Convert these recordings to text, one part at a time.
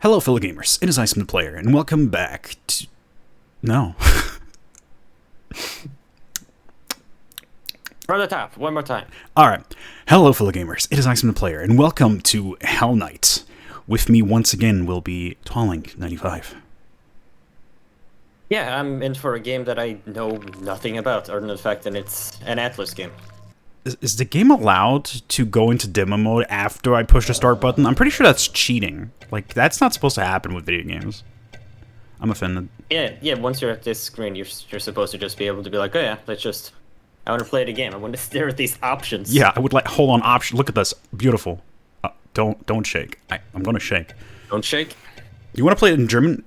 Hello, fellow gamers. It is SamthePlayer, and welcome back to... No. From the top, one more time. Alright. Hello, fellow gamers. It is SamthePlayer, and welcome to Hellnight. With me once again will be Tolling95. Yeah, I'm in for a game that I know nothing about, other than the fact that it's an Atlas game. Is the game allowed to go into demo mode after I push the start button? I'm pretty sure that's cheating. Like, that's not supposed to happen with video games. I'm offended. Yeah, once you're at this screen, you're supposed to just be able to be like, oh yeah, I want to play the game. I want to stare at these options. Yeah, I would like... Hold on, option. Look at this. Beautiful. Don't shake. I'm gonna shake. Don't shake. You want to play it in German?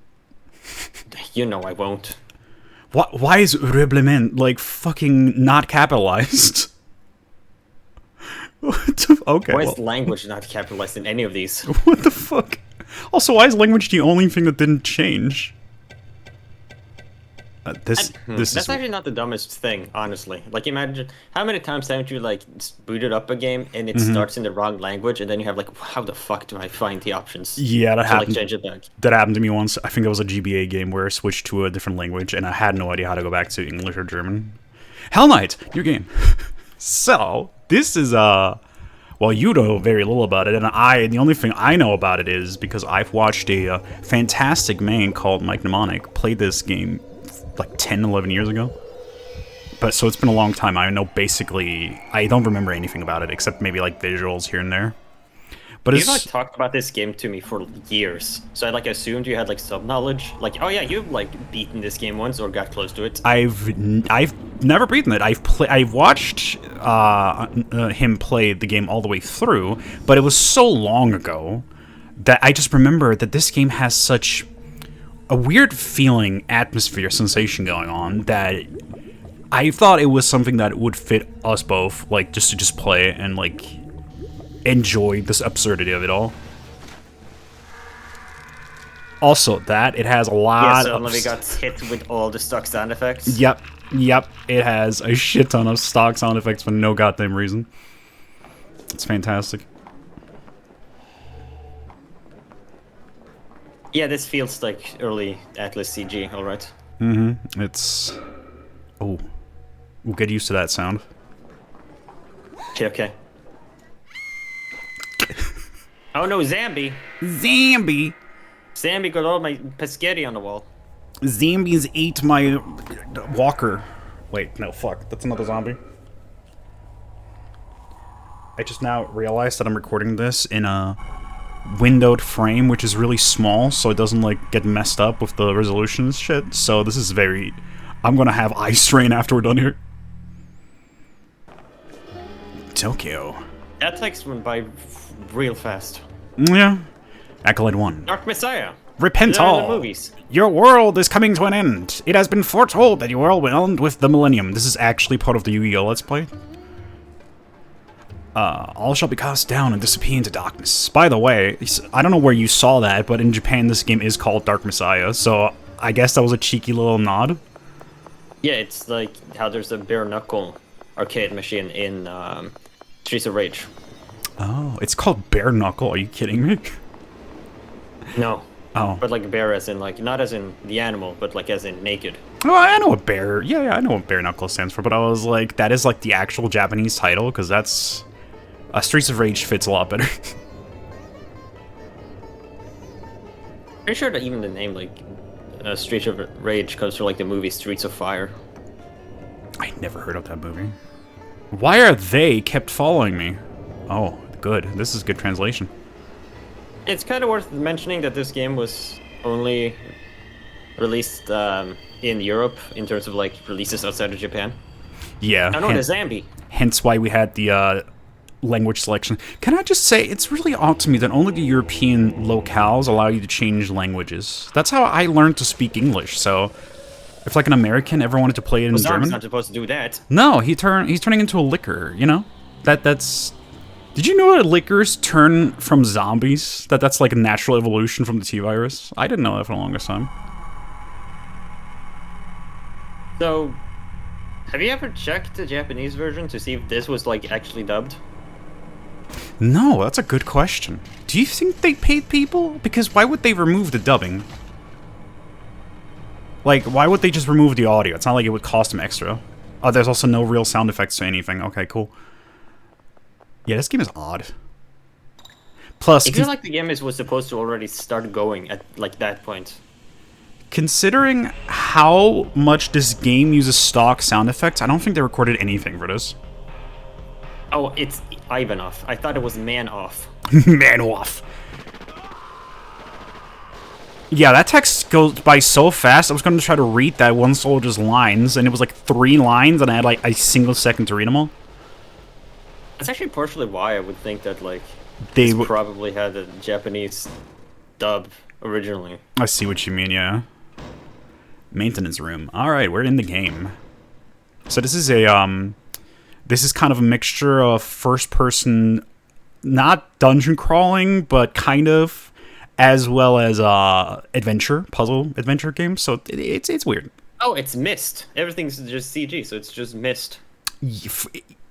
You know I won't. Why is Reglement, like, fucking not capitalized? Okay. Why is language not capitalized in any of these? What the fuck? Also, why is language the only thing that didn't change? This That's is... actually not the dumbest thing, honestly. Like, imagine how many times haven't you like booted up a game and it starts in the wrong language, and then you have like, how the fuck do I find the options? Yeah, that happened. Like, change it back. That happened to me once. I think it was a GBA game where I switched to a different language, and I had no idea how to go back to English or German. Hellnight, new game. So this is well, you know very little about it, and the only thing I know about it is because I've watched a fantastic man called Mike Mnemonic play this game like 10, 11 years ago. But so it's been a long time. I know basically, I don't remember anything about it except maybe like visuals here and there. But You've like talked about this game to me for years, so I like assumed you had like some knowledge. Like, oh yeah, you've like beaten this game once or got close to it. I've never beaten it. I've watched him play the game all the way through, but it was so long ago that I just remember that this game has such a weird feeling, atmosphere, sensation going on that I thought it was something that would fit us both, like just to play and like enjoy this absurdity of it all. Also, that it has a lot of... we got hit with all the stock sound effects. Yep, it has a shit ton of stock sound effects for no goddamn reason. It's fantastic. Yeah, this feels like early Atlas CG, alright. It's... Oh. We'll get used to that sound. Okay. Oh no, Zambi! Zambi got all my pescetti on the wall. Zombies ate my walker. Wait, no, fuck. That's another zombie. I just now realized that I'm recording this in a windowed frame, which is really small, so it doesn't, like, get messed up with the resolution and shit. So this is very... I'm gonna have eye strain after we're done here. Tokyo. That text went by real fast. Yeah. Acolyte 1. Dark Messiah. Repent all! Movies. Your world is coming to an end. It has been foretold that your world will end with the millennium. This is actually part of the Yu-Gi-Oh! Let's Play. All shall be cast down and disappear into darkness. By the way, I don't know where you saw that, but in Japan this game is called Dark Messiah, so I guess that was a cheeky little nod. Yeah, it's like how there's a bare knuckle arcade machine in Streets of Rage. Oh, it's called Bare Knuckle. Are you kidding me? No. Oh. But like bear as in like, not as in the animal, but like as in naked. Well, I know what Bare... Yeah, I know what Bare Knuckle stands for, but I was like, that is like the actual Japanese title, because that's... Streets of Rage fits a lot better. Pretty sure that even the name like Streets of Rage comes from like the movie Streets of Fire. I never heard of that movie. Why are they kept following me? Oh, good. This is good translation. It's kind of worth mentioning that this game was only released in Europe in terms of like releases outside of Japan. Yeah. I know the Zambi. Hence why we had the language selection. Can I just say, it's really odd to me that only the European locales allow you to change languages. That's how I learned to speak English, so... If like an American ever wanted to play it in German... not supposed to do that. No, he's turning into a liquor, you know? That's... Did you know that liquors turn from zombies? That's like a natural evolution from the T-virus? I didn't know that for the longest time. So, have you ever checked the Japanese version to see if this was like actually dubbed? No, that's a good question. Do you think they paid people? Because why would they remove the dubbing? Like, why would they just remove the audio? It's not like it would cost them extra. Oh, there's also no real sound effects to anything. Okay, cool. Yeah, this game is odd. Plus, I feel like the game was supposed to already start going at like that point. Considering how much this game uses stock sound effects, I don't think they recorded anything for this. Oh, it's Ivanov. I thought it was Man Off. Man off. Yeah, that text goes by so fast. I was going to try to read that one soldier's lines, and it was like 3 lines, and I had like a single second to read them all. That's actually partially why I would think that like They this probably had a Japanese dub originally. I see what you mean, yeah. Maintenance room. Alright, we're in the game. So this is a, this is kind of a mixture of first-person, not dungeon crawling, but kind of, as well as adventure, puzzle adventure game. So it's weird. Oh, it's Myst. Everything's just CG, so it's just Myst.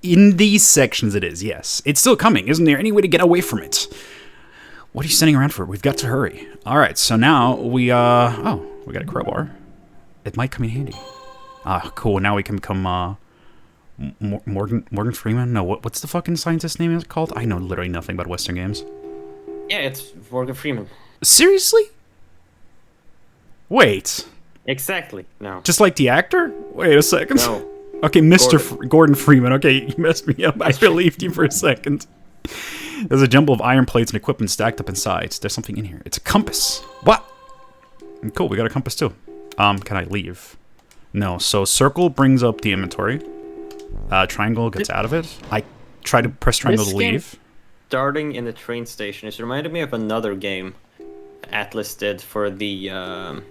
In these sections it is, yes. It's still coming. Isn't there any way to get away from it? What are you standing around for? We've got to hurry. Alright, so now we, oh, we got a crowbar. It might come in handy. Ah, cool. Now we can become, Morgan Freeman? No, what's the fucking scientist name is it called? I know literally nothing about Western games. Yeah, it's Morgan Freeman. Seriously? Wait. Exactly. No. Just like the actor? Wait a second. No. Okay, Mr. Gordon Freeman. Okay, you messed me up. I believed you for a second. There's a jumble of iron plates and equipment stacked up inside. There's something in here. It's a compass. What? Cool, we got a compass too. Can I leave? No, so circle brings up the inventory. Triangle gets out of it. I try to press triangle to leave. Starting in the train station, it reminded me of another game Atlas did for the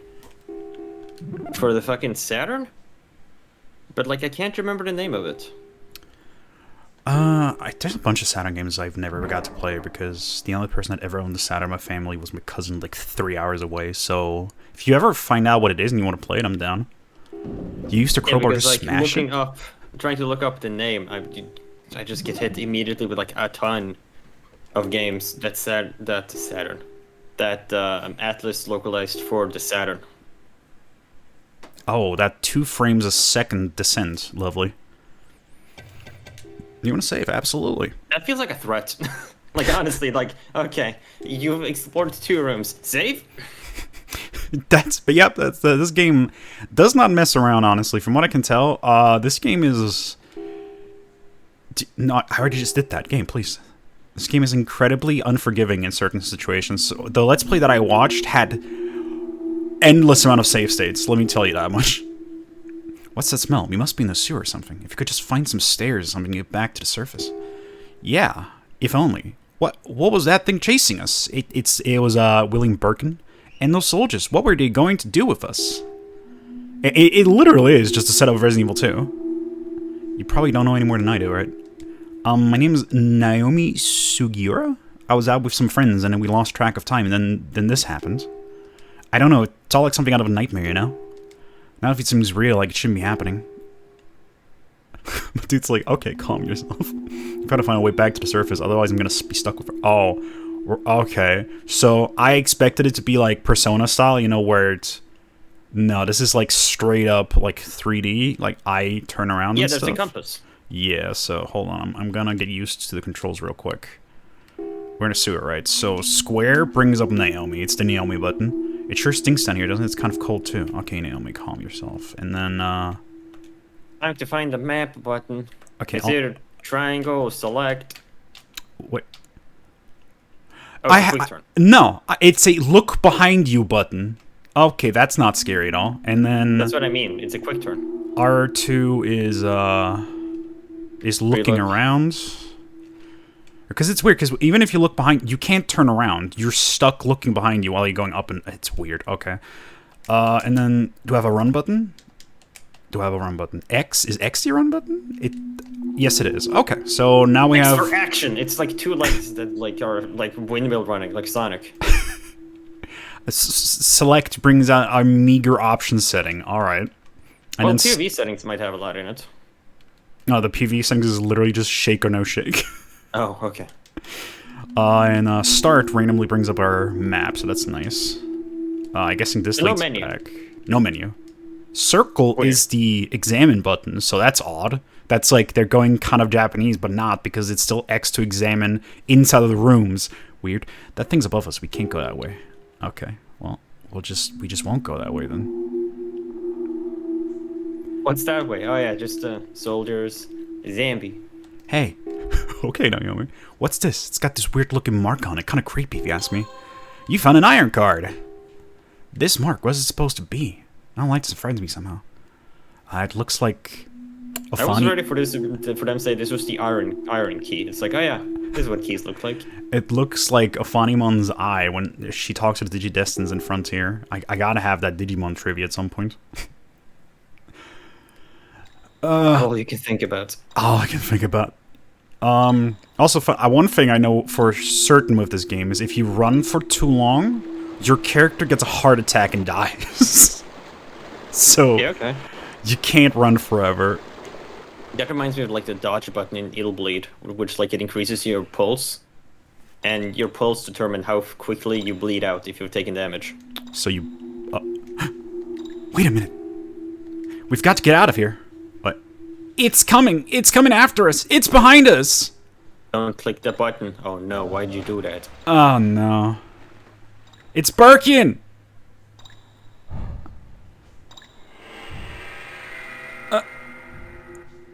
fucking Saturn. But like I can't remember the name of it. There's a bunch of Saturn games I've never got to play because the only person that ever owned the Saturn in my family was my cousin, like 3 hours away. So if you ever find out what it is and you want to play it, I'm down. You used to crowbar to smash it. Trying to look up the name, I just get hit immediately with like a ton of games that Atlas localized for the Saturn. Oh, that 2 frames a second descent, lovely. You want to save? Absolutely. That feels like a threat. Like honestly, like okay, you've explored 2 rooms. Save. But yep, this game does not mess around. Honestly, from what I can tell, this game is. No, I already just did that game. Please, this game is incredibly unforgiving in certain situations. So the Let's Play that I watched had endless amount of save states. Let me tell you that much. What's that smell? We must be in the sewer or something. If you could just find some stairs or something to get back to the surface. Yeah, if only. What was that thing chasing us? It was William Birkin and those soldiers. What were they going to do with us? It literally is just a setup of Resident Evil 2. You probably don't know any more than I do, right? My name is Naomi Sugiura. I was out with some friends and then we lost track of time and then this happened. I don't know, it's all like something out of a nightmare, you know? Now if it seems real, like it shouldn't be happening. But dude's like, okay, calm yourself. You gotta find a way back to the surface, otherwise I'm gonna be stuck with her. Oh, okay. So I expected it to be like Persona style, you know, where it's... No, this is like straight up like 3D, like I turn around and stuff. Yeah, there's a compass. Yeah, so hold on, I'm gonna get used to the controls real quick. We're in a sewer, right? So square brings up Naomi, it's the Naomi button. It sure stinks down here, doesn't it? It's kind of cold, too. Okay, Naomi, calm yourself. And then, Time to find the map button. Okay, it's either triangle, select... Wait. Oh, quick turn. No, it's a look behind you button. Okay, that's not scary at all. And then... That's what I mean. It's a quick turn. R2 is looking around. Because it's weird, because even if you look behind, you can't turn around. You're stuck looking behind you while you're going up, and it's weird. Okay. And then, do I have a run button? Do I have a run button? X? Is X the run button? Yes, it is. Okay, so now we have... X for action. It's like 2 legs that like are like windmill running, like Sonic. Select brings out our meager option setting. All right. And well, POV settings might have a lot in it. No, the PV settings is literally just shake or no shake. Oh, okay. And start randomly brings up our map, so that's nice. I guessing this leads back. No menu. Circle is the examine button, so that's odd. That's like they're going kind of Japanese, but not, because it's still X to examine inside of the rooms. Weird. That thing's above us. We can't go that way. Okay. Well, we just won't go that way then. What's that way? Oh yeah, just soldiers. Zombie. Hey. Okay, Naomi. What's this? It's got this weird looking mark on it. Kind of creepy, if you ask me. You found an iron card. This mark, what is it supposed to be? I don't like this. It frightens me somehow. It looks like I was ready for this, for them to say this was the iron key. It's like, oh yeah, this is what keys look like. It looks like Afanimon's eye when she talks to the Digidestins in Frontier. I gotta have that Digimon trivia at some point. All you can think about. All I can think about. Also, one thing I know for certain with this game is if you run for too long, your character gets a heart attack and dies. So, yeah, okay. You can't run forever. That reminds me of like the dodge button in It'll Bleed, which like it increases your pulse, and your pulse determines how quickly you bleed out if you've taken damage. So you... Wait a minute. We've got to get out of here. What? It's coming! It's coming after us! It's behind us! Don't click the button. Oh no, why'd you do that? Oh no. It's Birkin!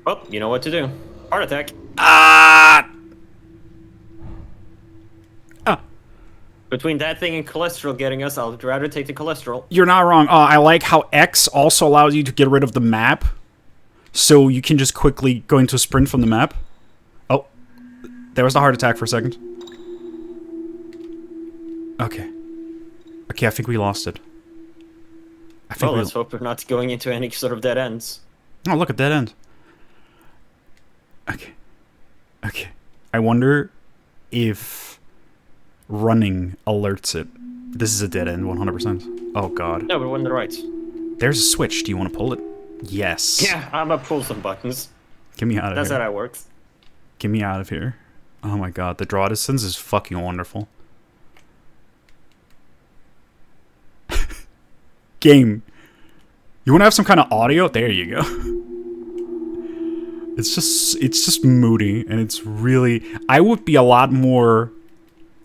Well, you know what to do. Heart attack. Ah! Between that thing and cholesterol getting us, I'd rather take the cholesterol. You're not wrong. I like how X also allows you to get rid of the map. So you can just quickly go into a sprint from the map. Oh. There was the heart attack for a second. Okay. Okay, I think we lost it. Well, let's hope we're not going into any sort of dead ends. Oh, look, a dead end. Okay. Okay. I wonder if running alerts it. This is a dead end, 100%. Oh, God. No, but we're on the right. There's a switch. Do you want to pull it? Yes. Yeah, I'm gonna pull some buttons. Get me out of here. That's how that works. Get me out of here. Oh, my God. The draw distance is fucking wonderful. Game. You want to have some kind of audio? There you go. It's just moody, and it's really... I would be a lot more,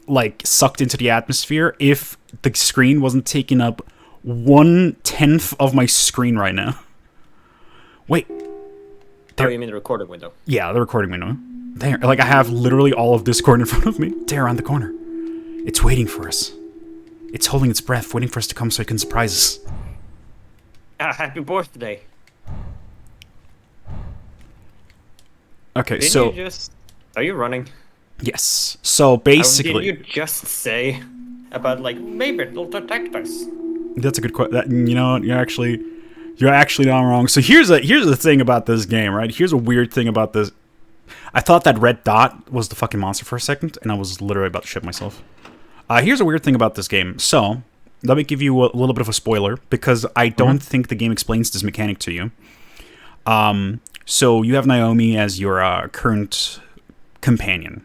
like, sucked into the atmosphere if the screen wasn't taking up 1/10 of my screen right now. Wait. Oh, you mean the recording window? Yeah, the recording window. There. Like, I have literally all of Discord in front of me. There, around the corner. It's waiting for us. It's holding its breath, waiting for us to come so it can surprise us. Ah, happy birthday. Okay, Didn't so... you just... Are you running? Yes. So, basically... Didn't you just say about, like, maybe it'll detect us? That's a good question. You know what? You're actually not wrong. So here's the thing about this game, right? Here's a weird thing about this. I thought that red dot was the fucking monster for a second, and I was literally about to shit myself. Here's a weird thing about this game. So, let me give you a little bit of a spoiler, because I don't think the game explains this mechanic to you. So, you have Naomi as your current companion.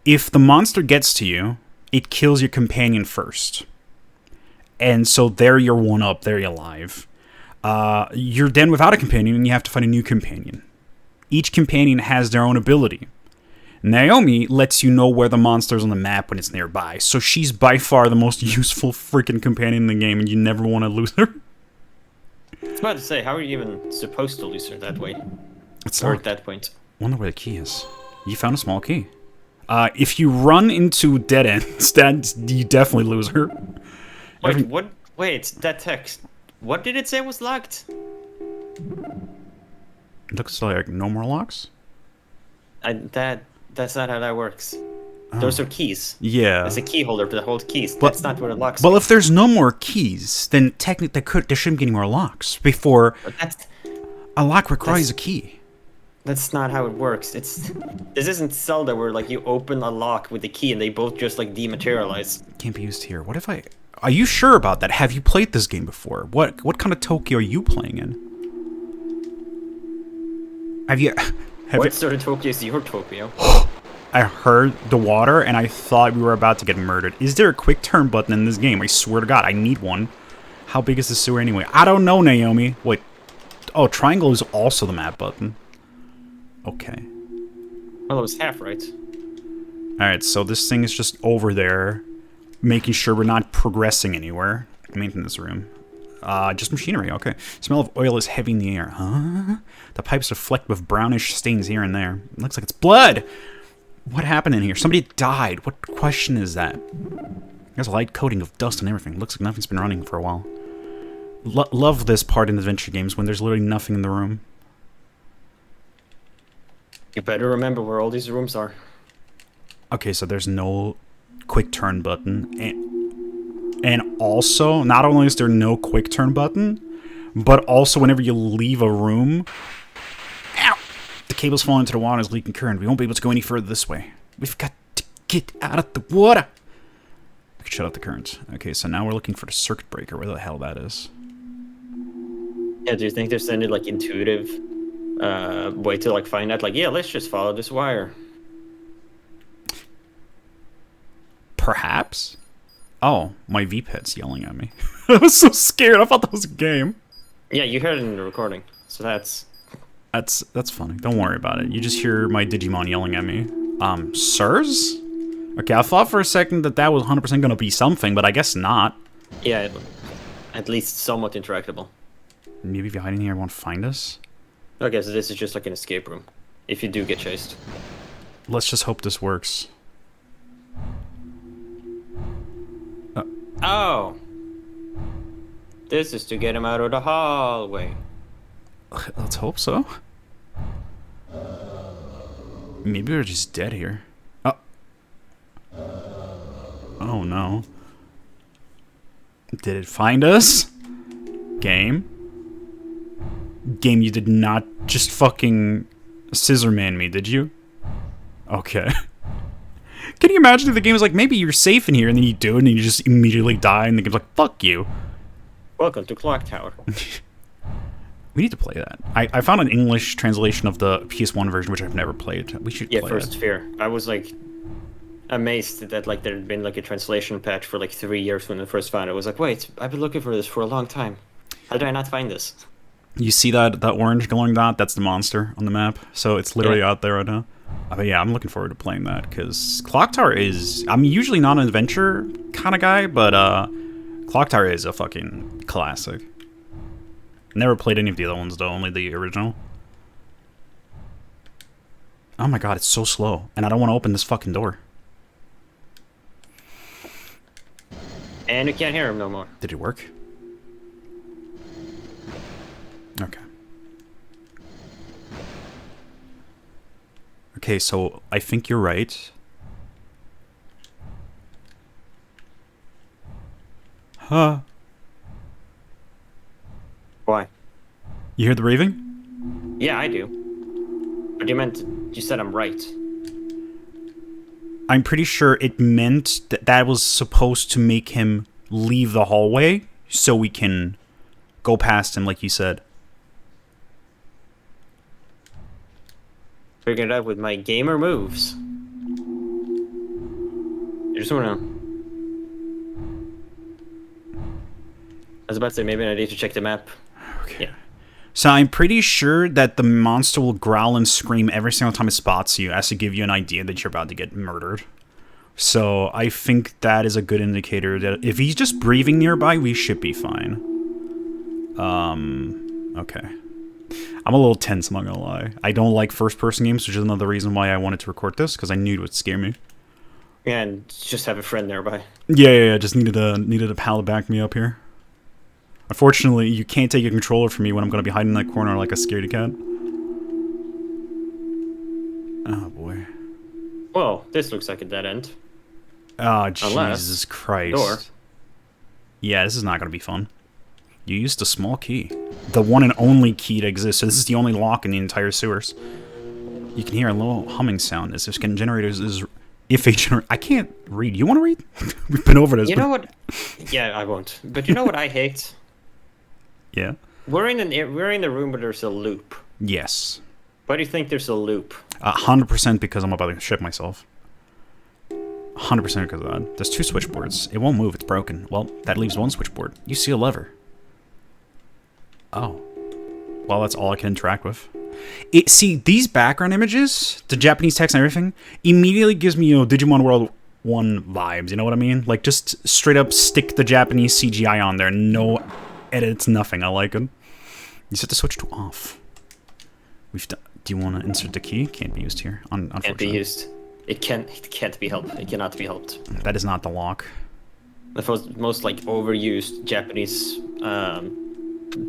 If the monster gets to you, it kills your companion first. And so there you're one up, there you're alive. You're then without a companion, and you have to find a new companion. Each companion has their own ability. Naomi lets you know where the monster's on the map when it's nearby, so she's by far the most useful freaking companion in the game, and you never want to lose her. I was about to say, how are you even supposed to lose her that way? It's or locked. at that point. Wonder where the key is. You found a small key. If you run into dead ends, you definitely lose her. Wait, what? Wait, that text. What did it say was locked? It looks like no more locks. That's not how that works. Those are keys. Yeah. There's a key holder to hold keys. That's not where the locks. Well, if there's no more keys, then technically there shouldn't be any more locks before. A lock requires a key. That's not how it works. This isn't Zelda where like you open a lock with the key and they both just like dematerialize. Can't be used here. What if I? Are you sure about that? Have you played this game before? What kind of Tokyo are you playing in? What sort of Tokyo is your Tokyo? I heard the water, and I thought we were about to get murdered. Is there a quick turn button in this game? I swear to God, I need one. How big is the sewer anyway? I don't know, Naomi. Wait. Oh, triangle is also the map button. Okay. Well, it was half right. Alright, so this thing is just over there, making sure we're not progressing anywhere. Maintenance room. Just machinery, okay. Smell of oil is heavy in the air. Huh? The pipes are flecked with brownish stains here and there. It looks like it's blood! What happened in here? Somebody died. What question is that? There's a light coating of dust and everything. Looks like nothing's been running for a while. Love this part in adventure games when there's literally nothing in the room. You better remember where all these rooms are. Okay, so there's no quick turn button. And also, not only is there no quick turn button, but also whenever you leave a room... Ow! The cable's falling into the water, is leaking current. We won't be able to go any further this way. We've got to get out of the water! We can shut off the current. Okay, so now we're looking for the circuit breaker, where the hell that is. Yeah, do you think there's any, like, intuitive way to, like, find out? Like, yeah, let's just follow this wire. Perhaps? Oh, my V-Pet's yelling at me. I was so scared. I thought that was a game. Yeah, you heard it in the recording, so that's... That's funny. Don't worry about it. You just hear my Digimon yelling at me. Sirs? Okay, I thought for a second that was 100% gonna be something, but I guess not. Yeah, at least somewhat interactable. Maybe if you hide in here, it won't find us? Okay, so this is just like an escape room, if you do get chased. Let's just hope this works. Oh! This is to get him out of the hallway. Let's hope so. Maybe we're just dead here. Oh. Oh no. Did it find us? Game? Game, you did not just fucking scissorman me, did you? Okay. Can you imagine if the game was like, maybe you're safe in here, and then you do it, and you just immediately die, and the game's like, fuck you. Welcome to Clock Tower. We need to play that. I found an English translation of the PS1 version, which I've never played. We should play First Fear. I was like amazed that like there had been like a translation patch for like 3 years when I first found it. I was like, wait, I've been looking for this for a long time. How did I not find this? You see that orange glowing dot? That's the monster on the map. So it's literally out there right now. But yeah, I'm looking forward to playing that, because Clock Tower is... I'm usually not an adventure kind of guy, but Clock Tower is a fucking classic. Never played any of the other ones, though, only the original. Oh my god, it's so slow, and I don't want to open this fucking door. And you can't hear him no more. Did it work? Okay. Okay, so I think you're right. Huh. Why? You hear the raving? Yeah, I do. But you said I'm right. I'm pretty sure it meant that was supposed to make him leave the hallway so we can go past him, like you said. Figured it out with my gamer moves. I just wanna... I was about to say, maybe I need to check the map. Okay. Yeah. So I'm pretty sure that the monster will growl and scream every single time it spots you, as to give you an idea that you're about to get murdered. So I think that is a good indicator that if he's just breathing nearby, we should be fine. Okay. I'm a little tense, I'm not gonna lie. I don't like first-person games, which is another reason why I wanted to record this, because I knew it would scare me. Yeah, and just have a friend nearby. Yeah, just needed a pal to back me up here. Unfortunately, you can't take a controller from me when I'm gonna be hiding in that corner like a scaredy cat. Oh boy. Well, this looks like a dead end. Oh, Jesus Christ. Door. Yeah, this is not gonna be fun. You used a small key. The one and only key that exists, so this is the only lock in the entire sewers. You can hear a little humming sound as if generators is... If a generator... I can't read. You want to read? We've been over this. You know what? Yeah, I won't. But you know what I hate? Yeah? We're in a room where there's a loop. Yes. Why do you think there's a loop? 100% because I'm about to ship myself. 100% because of that. There's 2 switchboards. It won't move. It's broken. Well, that leaves 1 switchboard. You see a lever. Oh. Well, that's all I can interact with. See, these background images, the Japanese text and everything, immediately gives me, Digimon World 1 vibes. You know what I mean? Like, just straight up stick the Japanese CGI on there. No edits, nothing. I like it. You set the switch to off. We've done. Do you want to insert the key? Can't be used here. Can't be used. It can't be helped. It cannot be helped. That is not the lock. The most like overused Japanese,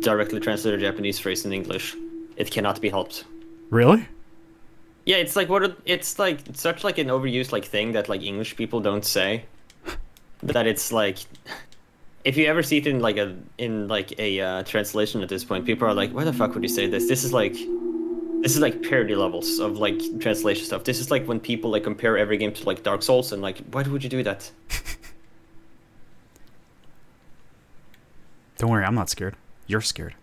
directly translated Japanese phrase in English. It cannot be helped. Really? Yeah, it's like it's like such like an overused like thing that like English people don't say. That it's like, if you ever see it in like a translation at this point, people are like, "Why the fuck would you say this? This is like parody levels of like translation stuff. This is like when people like compare every game to like Dark Souls and like, why would you do that?" Don't worry, I'm not scared. You're scared.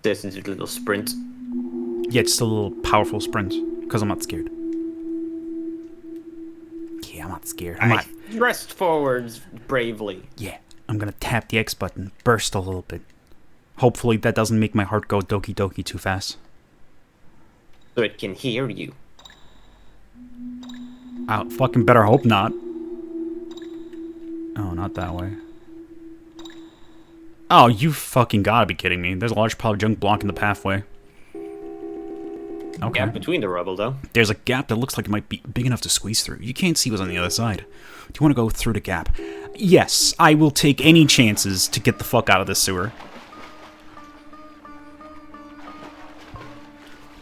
There's a little sprint. Yeah, just a little powerful sprint. Because I'm not scared. Yeah, I'm not scared. I pressed forwards bravely. Yeah, I'm gonna tap the X button, burst a little bit. Hopefully that doesn't make my heart go doki doki too fast. So it can hear you. I fucking better hope not. Oh, not that way. Oh, you fucking gotta be kidding me. There's a large pile of junk blocking the pathway. Okay. Gap between the rubble, though. There's a gap that looks like it might be big enough to squeeze through. You can't see what's on the other side. Do you want to go through the gap? Yes, I will take any chances to get the fuck out of this sewer.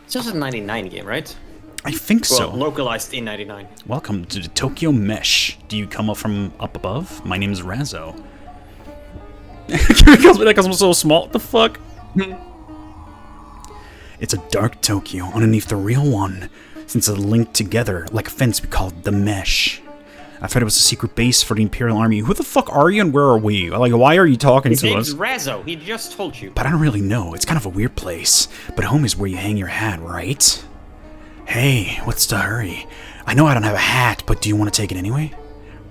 It's just a 99 game, right? I think so. Well, localized in 99. Welcome to the Tokyo Mesh. Do you come up from up above? My name's Razzo. It kills me that because I'm so small. What the fuck? It's a dark Tokyo underneath the real one. Since it's linked together like a fence we called the Mesh. I thought it was a secret base for the Imperial Army. Who the fuck are you and where are we? Like, why are you talking to us? His name's Razzo. He just told you. But I don't really know. It's kind of a weird place. But home is where you hang your hat, right? Hey, what's the hurry? I know I don't have a hat, but do you want to take it anyway?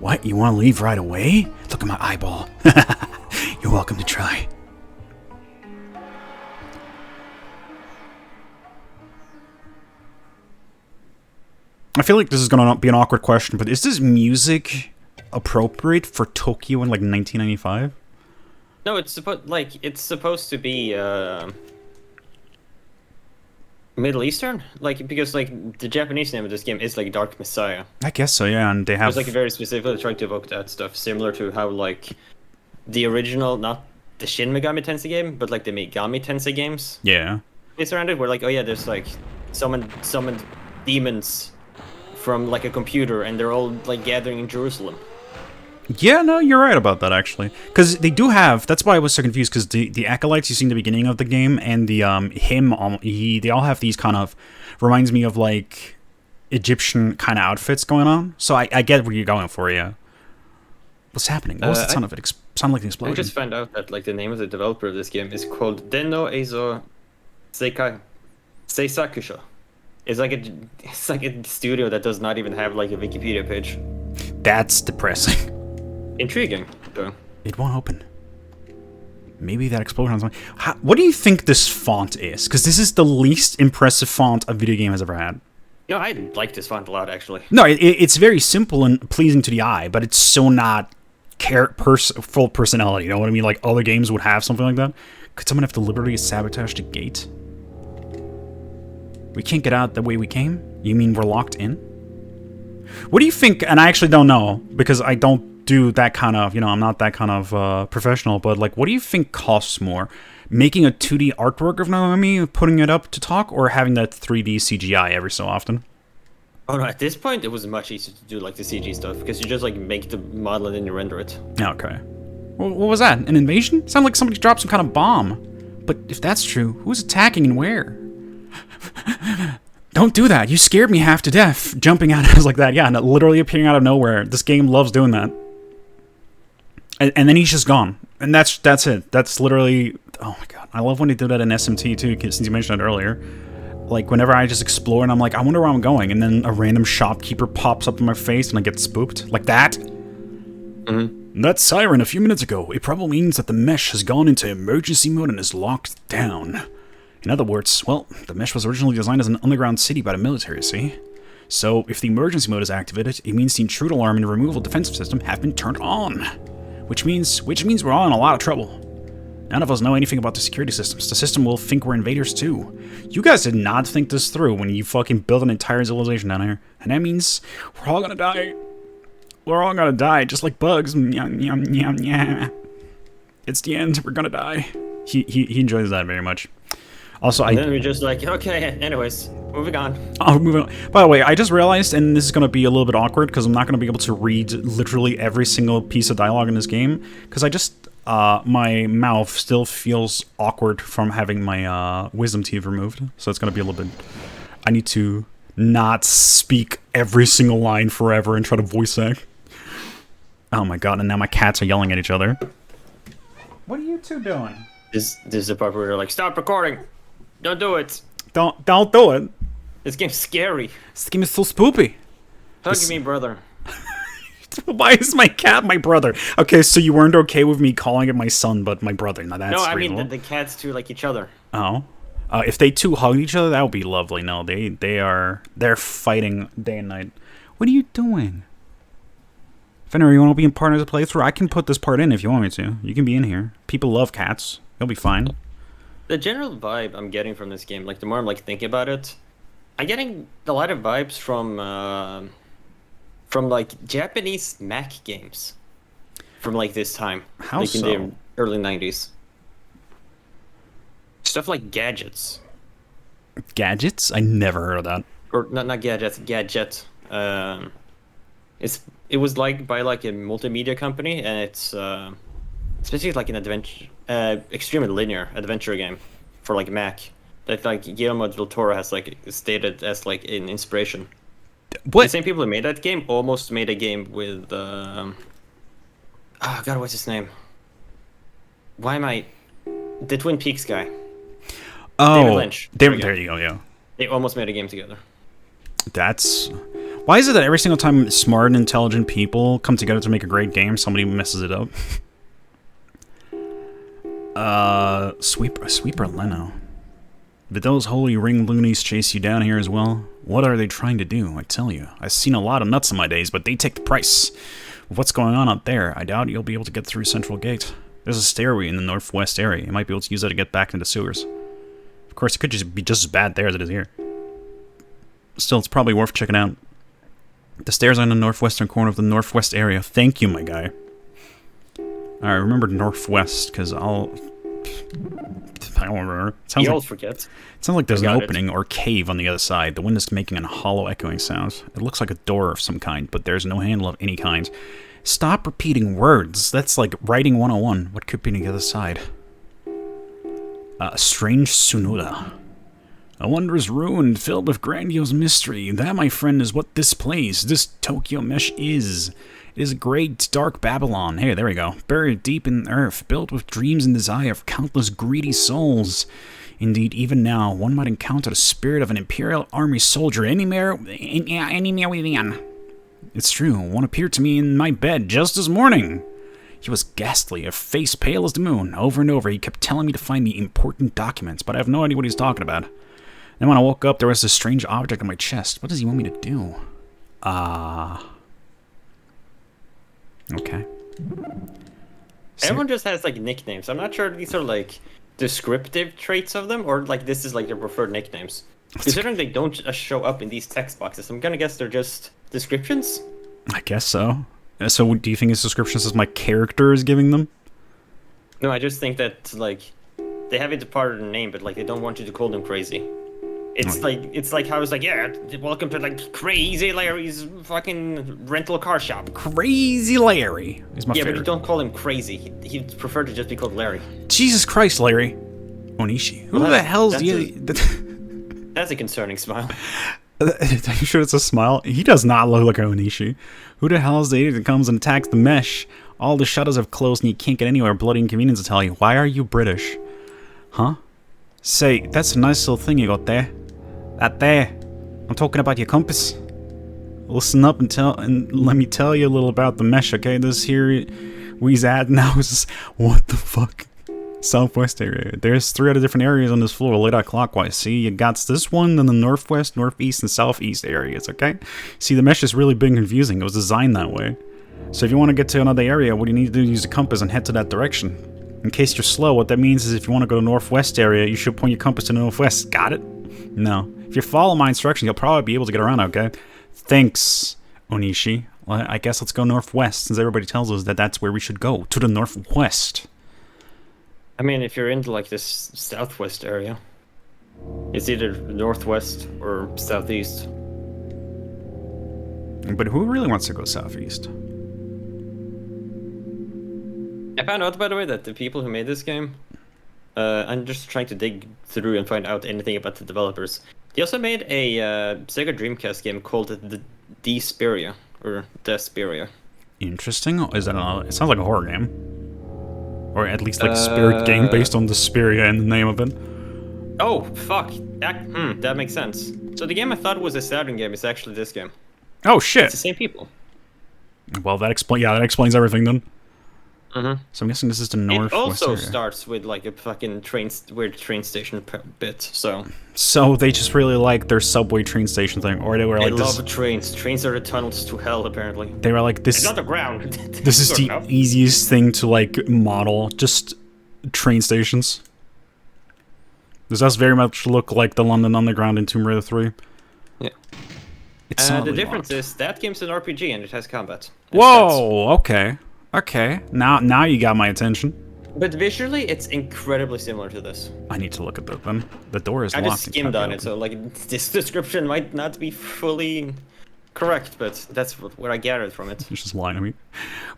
What? You want to leave right away? Look at my eyeball. You're welcome to try. I feel like this is going to be an awkward question, but is this music appropriate for Tokyo in like 1995? No, it's supposed to be Middle Eastern, like, because like the Japanese name of this game is like Dark Messiah. I guess so, yeah, and they have. It's like very specifically trying to evoke that stuff, similar to how like the original, not the Shin Megami Tensei game, but like the Megami Tensei games. Yeah. It's around it where like, oh yeah, there's like summoned demons from like a computer, and they're all like gathering in Jerusalem. Yeah, no, you're right about that, actually. Because they do have... That's why I was so confused, because the acolytes you see in the beginning of the game and the they all have these kind of... Reminds me of, like, Egyptian kind of outfits going on. So I get where you're going for, yeah. What's happening? What was the sound of it? Sound like an explosion. I just found out that, like, the name of the developer of this game is called Denno Eizo Seisakusho. It's like a studio that does not even have, like, a Wikipedia page. That's depressing. Intriguing, though. It won't open. Maybe that explosion on something. What do you think this font is? Because this is the least impressive font a video game has ever had. You know, I like this font a lot, actually. No, it's very simple and pleasing to the eye, but it's so not full personality. You know what I mean? Like other games would have something like that. Could someone have deliberately sabotaged the gate? We can't get out the way we came? You mean we're locked in? What do you think? And I actually don't know, because I don't do that kind of, I'm not that kind of professional, but like, what do you think costs more? Making a 2D artwork of Naomi, putting it up to talk, or having that 3D CGI every so often? Oh no, at this point it was much easier to do like the CG stuff, because you just like make the model and then you render it. Okay. Well, what was that? An invasion? Sounded like somebody dropped some kind of bomb. But if that's true, who's attacking and where? Don't do that. You scared me half to death, jumping at us like that. Yeah, and literally appearing out of nowhere. This game loves doing that. And then he's just gone. And that's it. That's Oh my god, I love when they do that in SMT too, since you mentioned it earlier. Like, whenever I just explore and I'm like, I wonder where I'm going, and then a random shopkeeper pops up in my face and I get spooked. Like that. Mm-hmm. That siren a few minutes ago, it probably means that the mesh has gone into emergency mode and is locked down. In other words, well, the mesh was originally designed as an underground city by the military, see? So, if the emergency mode is activated, it means the intrude alarm and the removal defensive system have been turned on. Which means we're all in a lot of trouble. None of us know anything about the security systems. The system will think we're invaders too. You guys did not think this through when you fucking built an entire civilization down here. And that means we're all gonna die. We're all gonna die, just like bugs. It's the end. We're gonna die. He enjoys that very much. Also, and then we're just like, okay, anyways, moving on. Oh, moving on. By the way, I just realized, and this is going to be a little bit awkward, because I'm not going to be able to read literally every single piece of dialogue in this game, because I just, my mouth still feels awkward from having my wisdom teeth removed, so it's going to be a little bit, I need to not speak every single line forever and try to voice act. Oh my god, and now my cats are yelling at each other. What are you two doing? This is the part where they're like, stop recording! Don't do it! Don't do it! This game's scary. This game is so spoopy. Hug me, brother. Why is my cat my brother? Okay, so you weren't okay with me calling it my son, but my brother. Now that's no, I reasonable. mean the cats too like each other. Oh. If they two hugged each other, that would be lovely. No, they're fighting day and night. What are you doing? Fenrir, you want to be in part of the playthrough? I can put this part in if you want me to. You can be in here. People love cats. You'll be fine. The general vibe I'm getting from this game, like the more I'm like thinking about it, I'm getting a lot of vibes from like Japanese Mac games from like this time. How like so? in the early 90s. Stuff like Gadgets. Gadgets? I never heard of that. Or not Gadgets, Gadget. It was like by like a multimedia company, and it's basically like an adventure, extremely linear adventure game for like Mac that like Guillermo del Toro has like stated as like an inspiration. What? The same people who made that game almost made a game with oh god, what's his name? Why am I the Twin Peaks guy? Oh, David Lynch. There you go. Yeah. They almost made a game together. That's... Why is it that every single time smart and intelligent people come together to make a great game, somebody messes it up? Sweeper Leno. Did those holy ring loonies chase you down here as well? What are they trying to do? I tell you, I've seen a lot of nuts in my days, but they take the price. With what's going on out there, I doubt you'll be able to get through Central Gate. There's a stairway in the northwest area. You might be able to use that to get back into the sewers. Of course, it could just be just as bad there as it is here. Still, it's probably worth checking out. The stairs are in the northwestern corner of the northwest area. Thank you, my guy. Alright, remember northwest, because I don't remember. You always forget. It sounds like there's an opening or cave on the other side. The wind is making a hollow echoing sound. It looks like a door of some kind, but there's no handle of any kind. Stop repeating words. That's like writing 101. What could be on the other side? A strange Sunoda. A wondrous ruin filled with grandiose mystery. That, my friend, is what this place, this Tokyo Mesh is. It is a great, dark Babylon. Hey, there we go. Buried deep in the earth, built with dreams and desire of countless greedy souls. Indeed, even now, one might encounter the spirit of an Imperial Army soldier anywhere. It's true, one appeared to me in my bed just this morning. He was ghastly, a face pale as the moon. Over and over, he kept telling me to find the important documents, but I have no idea what he's talking about. Then when I woke up, there was this strange object on my chest. What does he want me to do? Okay. Everyone just has like nicknames. I'm not sure if these are like descriptive traits of them, or like this is like their preferred nicknames. Considering they don't show up in these text boxes, I'm gonna guess they're just descriptions? I guess so. So do you think it's descriptions as my character is giving them? No, I just think that like they have it part of the name, but like they don't want you to call them crazy. It's like how it's like, yeah, welcome to like Crazy Larry's fucking rental car shop. Crazy Larry is my favorite. But you don't call him Crazy. He'd prefer to just be called Larry. Jesus Christ, Larry. Onishi. Who the hell's the... That's a concerning smile. Are you sure it's a smile? He does not look like Onishi. Who the hell is the idiot that comes and attacks the mesh? All the shutters have closed and you can't get anywhere. Bloody inconvenience, I tell you. Why are you British? Huh? Say, that's a nice little thing you got there. That there. I'm talking about your compass. Listen up and let me tell you a little about the mesh, okay? This here we's at now is what the fuck? Southwest area. There's 3 other different areas on this floor laid out clockwise. See, you got this one, then the northwest, northeast, and southeast areas, okay? See, the mesh is really big and confusing. It was designed that way. So if you want to get to another area, what you need to do is use a compass and head to that direction. In case you're slow, what that means is if you want to go to the northwest area, you should point your compass to the northwest. Got it? No. If you follow my instructions, you'll probably be able to get around, okay? Thanks, Onishi. Well, I guess let's go northwest, since everybody tells us that that's where we should go. To the northwest. I mean, if you're into like this southwest area, it's either northwest or southeast. But who really wants to go southeast? I found out, by the way, that the people who made this game, I'm just trying to dig through and find out anything about the developers. They also made a Sega Dreamcast game called the Desperia, or Desperia. Interesting. Is that it sounds like a horror game. Or at least like a spirit game based on Desperia in the name of it. Oh, fuck. That makes sense. So the game I thought was a Saturn game is actually this game. Oh, shit. It's the same people. Well, that explains everything then. Mm-hmm. So I'm guessing this is the northwest It also area. starts with like a fucking weird train station bit, so... So they just really like their subway train station thing, or they were like, I love trains. Trains are the tunnels to hell, apparently. They were like, this... It's not the ground. This is the easiest thing to, like, model. Just train stations. This does very much look like the London Underground in Tomb Raider 3. Yeah. It's The difference is that game's an RPG and it has combat. Whoa! Okay. Okay. Now you got my attention. But visually, it's incredibly similar to this. I need to look at that then. The door is I locked. just skimmed on it, so like this description might not be fully correct, but that's what I gathered from it. You're just lying to me.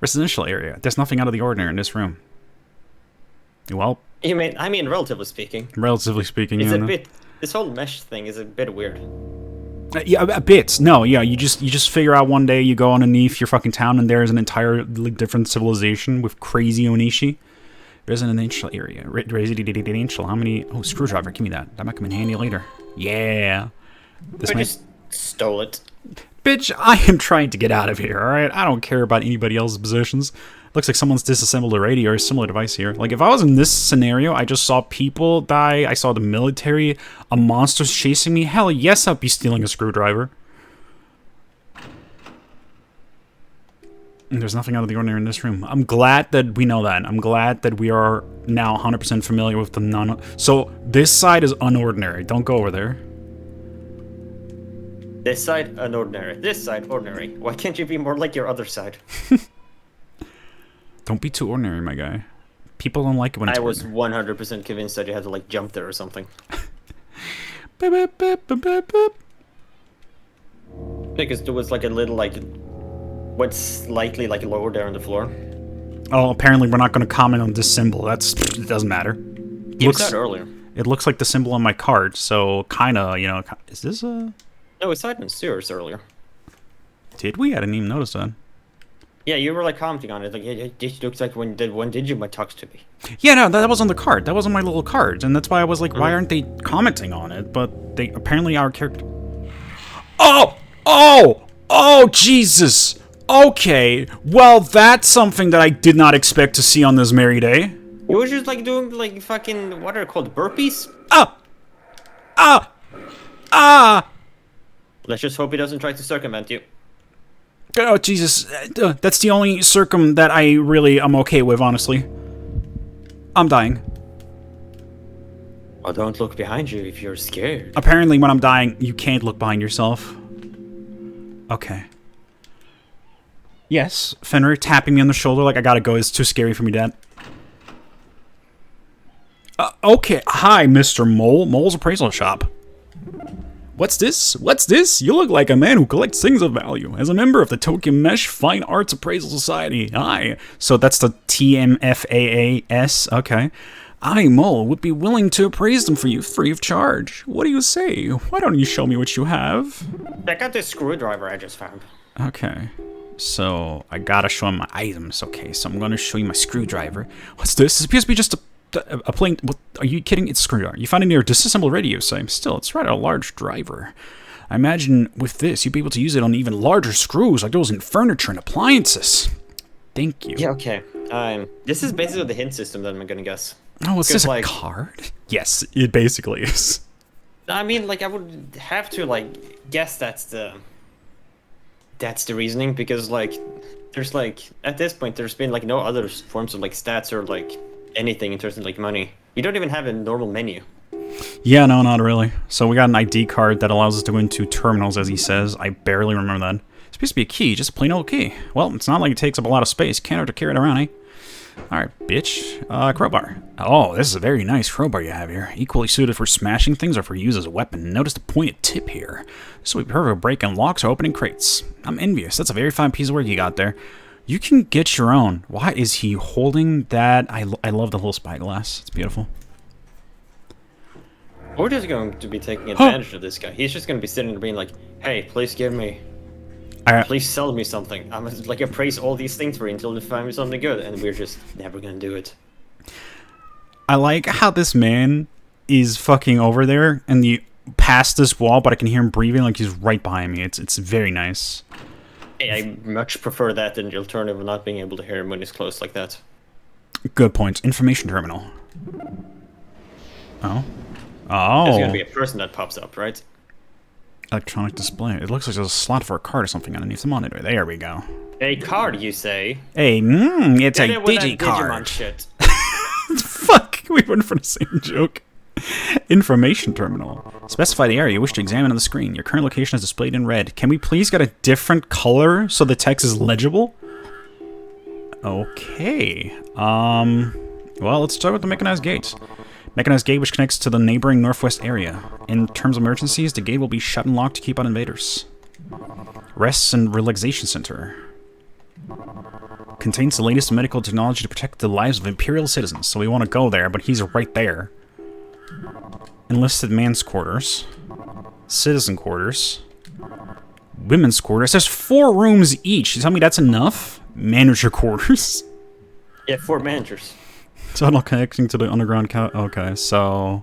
Residential area. There's nothing out of the ordinary in this room. Well, I mean, relatively speaking. Relatively speaking, It's yeah. a bit. This whole mesh thing is a bit weird. Yeah, a bit. No, yeah, you just figure out one day you go underneath your fucking town and there's an entirely different civilization with crazy Onishi. Residential area. Residential. How many? Oh, screwdriver. Give me that. That might come in handy later. Yeah. I just stole it. Bitch, I am trying to get out of here, alright? I don't care about anybody else's positions. Looks like someone's disassembled a radio or a similar device here. Like, if I was in this scenario, I just saw people die, I saw the military, a monster's chasing me, hell yes, I'd be stealing a screwdriver. And there's nothing out of the ordinary in this room. I'm glad that we know that. I'm glad that we are now 100% familiar with the non... So, this side is unordinary. Don't go over there. This side, unordinary. This side, ordinary. Why can't you be more like your other side? Don't be too ordinary, my guy. People don't like it when it's I was ordinary. 100% convinced that you had to like jump there or something. Beep, beep, beep, beep, beep, beep. Because there was like a little like... what's slightly like lower there on the floor. Oh, apparently we're not going to comment on this symbol. It doesn't matter. You said earlier. It looks like the symbol on my card, so kind of, you know... Is this a... No, we saw it in Sears earlier. Did we? I didn't even notice that. Yeah, you were like commenting on it, like, yeah, this looks like when Digimon talks to me. Yeah, no, that was on the card. That was on my little cards, and that's why I was like, why aren't they commenting on it? But they apparently our character... Oh! Oh! Oh, Jesus! Okay, well, that's something that I did not expect to see on this merry day. You were just like doing like fucking, what are they called, burpees? Ah! Ah! Ah! Let's just hope he doesn't try to circumvent you. Oh, Jesus. That's the only circum that I really am okay with, honestly. I'm dying. Well, don't look behind you if you're scared. Apparently, when I'm dying, you can't look behind yourself. Okay. Yes, Fenrir tapping me on the shoulder like I gotta go is too scary for me, Dad. Okay, hi, Mr. Mole. Mole's appraisal shop. What's this? What's this? You look like a man who collects things of value. As a member of the Tokyo Mesh Fine Arts Appraisal Society. Aye. So that's the TMFAAS. Okay. I, Mole, would be willing to appraise them for you free of charge. What do you say? Why don't you show me what you have? Check out this screwdriver I just found. Okay. So, I gotta show him my items. Okay, so I'm gonna show you my screwdriver. What's this? This appears to be just a A plane... What, are you kidding? It's screwdriver. You found it near a disassembled radio site. Still, it's right at a large driver. I imagine with this, you'd be able to use it on even larger screws, like those in furniture and appliances. Thank you. Yeah, okay. This is basically the hint system that I'm gonna guess. Oh, is this a like, card? Yes, it basically is. I mean, like, I would have to, like, guess that's the reasoning, because, like, there's, like, at this point, there's been, like, no other forms of, like, stats or, like, anything in terms of, like, money. You don't even have a normal menu. Yeah, no, not really. So we got an ID card that allows us to go into terminals, as he says. I barely remember that. It's supposed to be a key, just a plain old key. Well, it's not like it takes up a lot of space. Can't have to carry it around, eh? Alright, bitch. Crowbar. Oh, this is a very nice crowbar you have here. Equally suited for smashing things or for use as a weapon. Notice the pointed tip here. This will be perfect for breaking locks or opening crates. I'm envious. That's a very fine piece of work you got there. You can get your own. Why is he holding that? I love the whole spyglass. It's beautiful. We're just going to be taking advantage of this guy. He's just going to be sitting there being like, hey, please give me... Please sell me something. I'm like, appraise all these things for you until you find me something good, and we're just never gonna do it. I like how this man is fucking over there and you past this wall, but I can hear him breathing like he's right behind me. It's very nice. Hey, I much prefer that than the alternative of not being able to hear him when he's close like that. Good point. Information terminal. Oh. There's gonna be a person that pops up, right? Electronic display. It looks like there's a slot for a card or something underneath the monitor. There we go. A card, you say? Hey, it's a digi-card. Shit. Fuck, we went for the same joke. Information terminal. Specify the area you wish to examine on the screen. Your current location is displayed in red. Can we please get a different color so the text is legible? Okay. Well, let's start with the mechanized gate. Mechanized gate which connects to the neighboring northwest area. In terms of emergencies, the gate will be shut and locked to keep out invaders. Rests and Relaxation Center. Contains the latest medical technology to protect the lives of Imperial citizens. So we want to go there, but he's right there. Enlisted man's quarters. Citizen quarters. Women's quarters. There's 4 rooms each. You tell me that's enough? Manager quarters. Yeah, 4 managers. Tunnel connecting to the underground okay, so...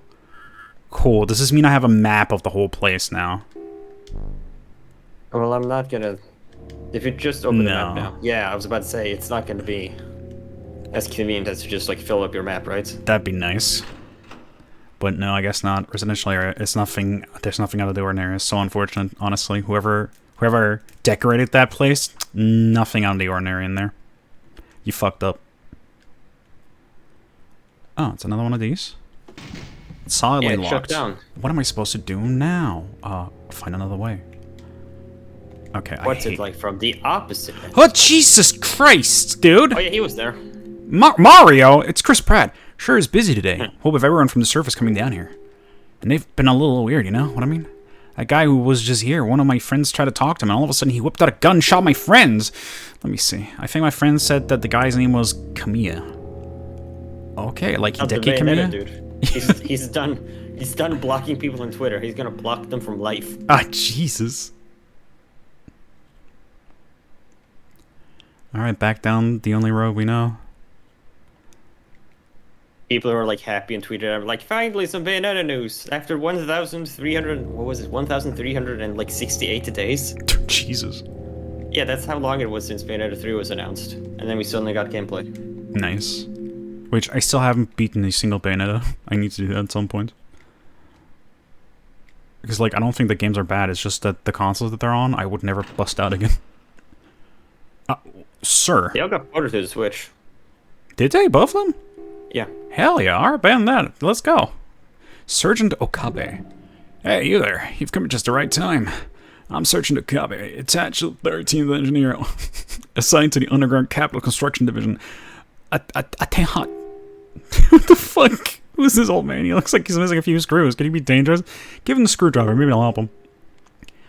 Cool. Does this mean I have a map of the whole place now? Well, I'm not gonna... If you just open the map now... Yeah, I was about to say, it's not gonna be as convenient as to just, like, fill up your map, right? That'd be nice. But no, I guess not. Residential area, it's nothing... There's nothing out of the ordinary. It's so unfortunate, honestly. Whoever decorated that place, nothing out of the ordinary in there. You fucked up. Oh, it's another one of these. It's solidly locked. Shut down. What am I supposed to do now? Find another way. Okay, What's it like from the opposite end? Oh, Jesus Christ, dude! Oh yeah, he was there. Mario! It's Chris Pratt. Sure is busy today. Hope of everyone from the surface coming down here. And they've been a little weird, you know what I mean? That guy who was just here, one of my friends tried to talk to him, and all of a sudden he whipped out a gun and shot my friends! Let me see. I think my friend said that the guy's name was Kamiya. Okay, like Hideki Kamiya? Dude. He's done blocking people on Twitter. He's gonna block them from life. Ah, Jesus. Alright, back down the only road we know. People who are like happy and tweeted out like, finally some Bayonetta news after 1,300. What was it? 1,368 days. Jesus. Yeah, that's how long it was since Bayonetta 3 was announced, and then we suddenly got gameplay. Nice. Which I still haven't beaten a single Bayonetta. I need to do that at some point. Because like I don't think the games are bad. It's just that the consoles that they're on, I would never bust out again. Sir. They all got ported to the Switch. Did they? Both of them? Yeah. Hell yeah, alright, ban that. Let's go. Sergeant Okabe. Hey, you there. You've come at just the right time. I'm Sergeant Okabe, attached to the 13th Engineer, assigned to the Underground Capital Construction Division. What the fuck? Who's this old man? He looks like he's missing a few screws. Could he be dangerous? Give him the screwdriver, maybe I'll help him.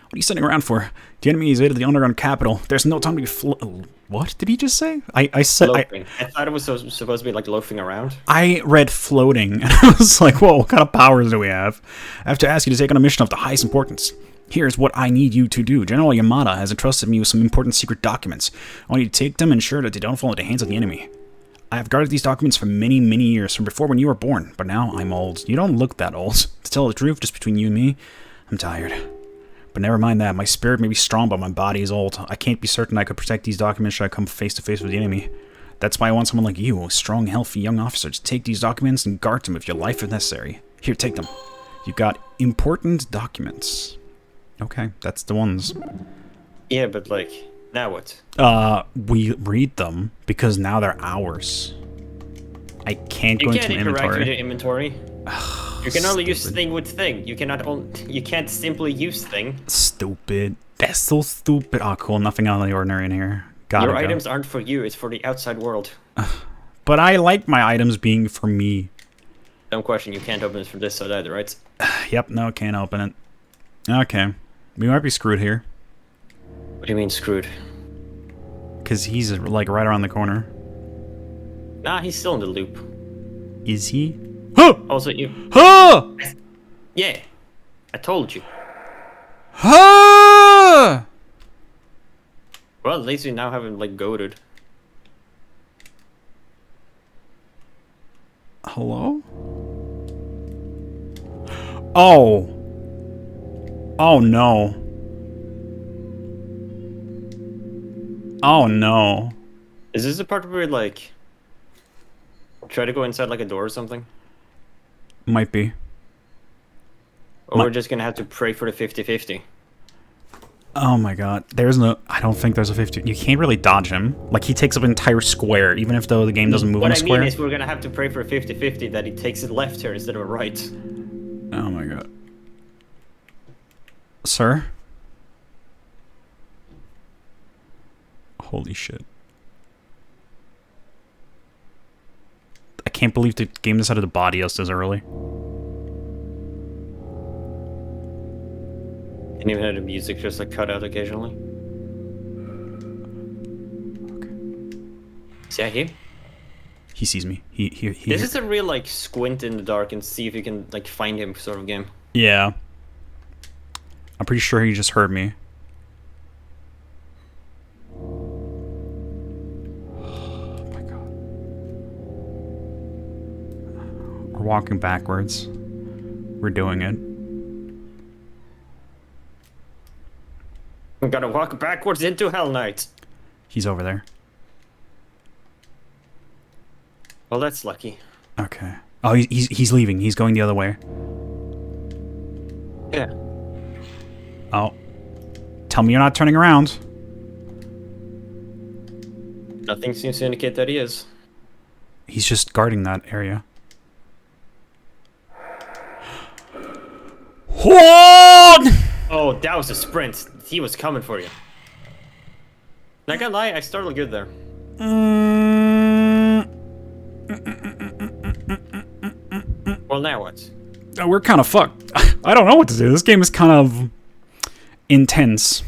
What are you sitting around for? The enemy has invaded the underground capital. There's no time to be what did he just say? I said loafing. I thought it was supposed to be like loafing around. I read floating, and I was like, whoa, what kind of powers do we have? I have to ask you to take on a mission of the highest importance. Here's what I need you to do. General Yamada has entrusted me with some important secret documents. I want you to take them and ensure that they don't fall into the hands of the enemy. I have guarded these documents for many, many years, from before when you were born, but now I'm old. You don't look that old. To tell the truth, just between you and me, I'm tired. But never mind that. My spirit may be strong, but my body is old. I can't be certain I could protect these documents should I come face to face with the enemy. That's why I want someone like you, a strong, healthy young officer, to take these documents and guard them with your life if necessary. Here, take them. You've got important documents. Okay, that's the ones. Yeah, but like, now what? We read them because now they're ours. I can't go into inventory. You can't inventory. You can only use thing with thing. You can't simply use thing. Stupid. That's so stupid. Oh, cool. Nothing out of the ordinary in here. Your items aren't for you. It's for the outside world. But I like my items being for me. Dumb question. You can't open it from this side either, right? Yep. No, can't open it. Okay. We might be screwed here. What do you mean screwed? Because he's like right around the corner. Nah, he's still in the loop. Is he? Huh! Also, you. Huh! Yeah, I told you. Huh! Well, at least we now have him like goaded. Hello? Oh. Oh no. Oh no. Is this the part where like try to go inside like a door or something? Might be. Or we're just gonna have to pray for the 50-50. Oh my god. There's no... I don't think there's a 50... You can't really dodge him. Like, he takes up an entire square, even if though the game doesn't move on a square. What I mean is we're gonna have to pray for a 50-50 that he takes it left here instead of a right. Oh my god. Sir? Holy shit. I can't believe the game decided to body us this early. And even had the music just like cut out occasionally. Okay. See that him? He sees me. He This is a real like squint in the dark and see if you can like find him sort of game. Yeah. I'm pretty sure he just heard me. Oh my god. We're walking backwards. We're doing it. I'm gonna walk backwards into Hellnight. He's over there. Well, that's lucky. Okay. Oh, he's leaving. He's going the other way. Yeah. Oh. Tell me you're not turning around. Nothing seems to indicate that he is. He's just guarding that area. What? Oh, that was a sprint. He was coming for you. Not gonna lie, I started good there. Well, now what? We're kind of fucked. I don't know what to do. This game is kind of intense.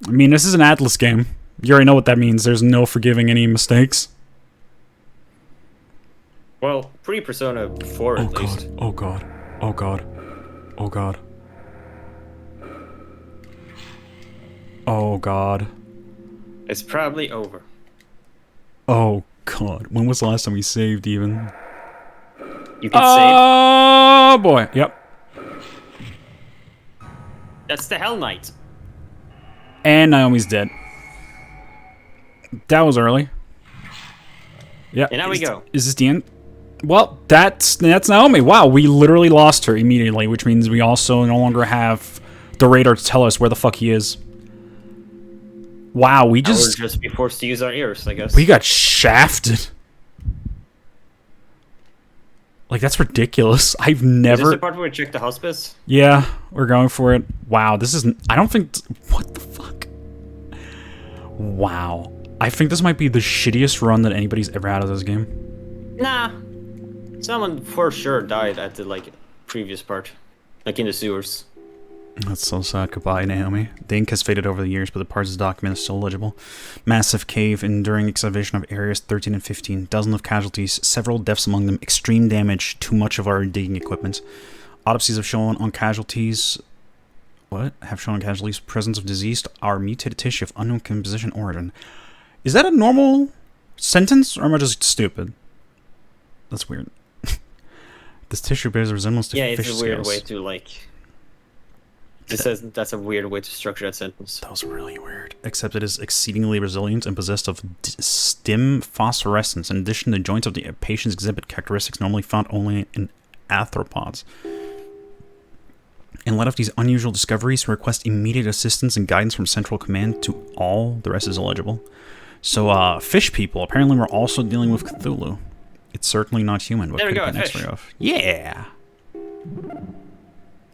I mean, this is an Atlas game. You already know what that means. There's no forgiving any mistakes. Well, pre-Persona 4 at least. Oh god. Oh god. Oh god. Oh god. It's probably over. Oh god. When was the last time we saved even? You can Oh boy. Yep. save. That's the Hell Knight. And Naomi's dead. That was early. Yeah. And now we go. Is this the end? Well, that's Naomi. Wow, we literally lost her immediately, which means we also no longer have the radar to tell us where the fuck he is. Wow, we just... We're just be forced to use our ears, I guess. We got shafted. Like, that's ridiculous. I've never... Is this the part where we check the hospice? Yeah, we're going for it. Wow, this is... I don't think... What the fuck? Wow. I think this might be the shittiest run that anybody's ever had of this game. Nah. Someone for sure died at the, like, previous part. Like, in the sewers. That's so sad. Goodbye, Naomi. The ink has faded over the years, but the parts of the document is still legible. Massive cave, enduring excavation of areas 13 and 15. Dozens of casualties, several deaths among them, extreme damage, too much of our digging equipment. Autopsies have shown on casualties... What? Have shown on casualties presence of diseased or mutated tissue of unknown composition origin. Is that a normal sentence, or am I just stupid? That's weird. This tissue bears a resemblance to fish it's a weird scales. way to like. It says that's a weird way to structure that sentence. That was really weird. Except it is exceedingly resilient and possessed of stem phosphorescence. In addition, the joints of the patients exhibit characteristics normally found only in arthropods. In light of these unusual discoveries, request immediate assistance and guidance from Central Command to all. The rest is illegible. So, fish people. Apparently, we're also dealing with Cthulhu. It's certainly not human. What There we could go, it be an fish. X-ray of? Yeah!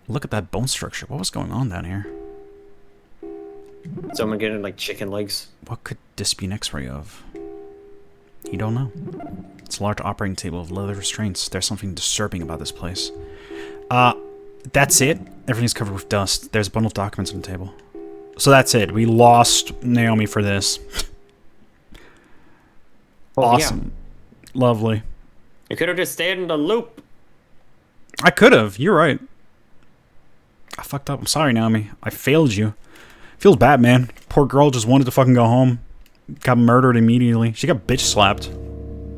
Look at that bone structure. What was going on down here? Someone getting like chicken legs. What could this be an X-ray of? You don't know. It's a large operating table with leather restraints. There's something disturbing about this place. That's it. Everything's covered with dust. There's a bundle of documents on the table. So that's it. We lost Naomi for this. Awesome. Yeah. Lovely. You could have just stayed in the loop. I could have. You're right. I fucked up. I'm sorry, Naomi. I failed you. Feels bad, man. Poor girl just wanted to fucking go home. Got murdered immediately. She got bitch slapped.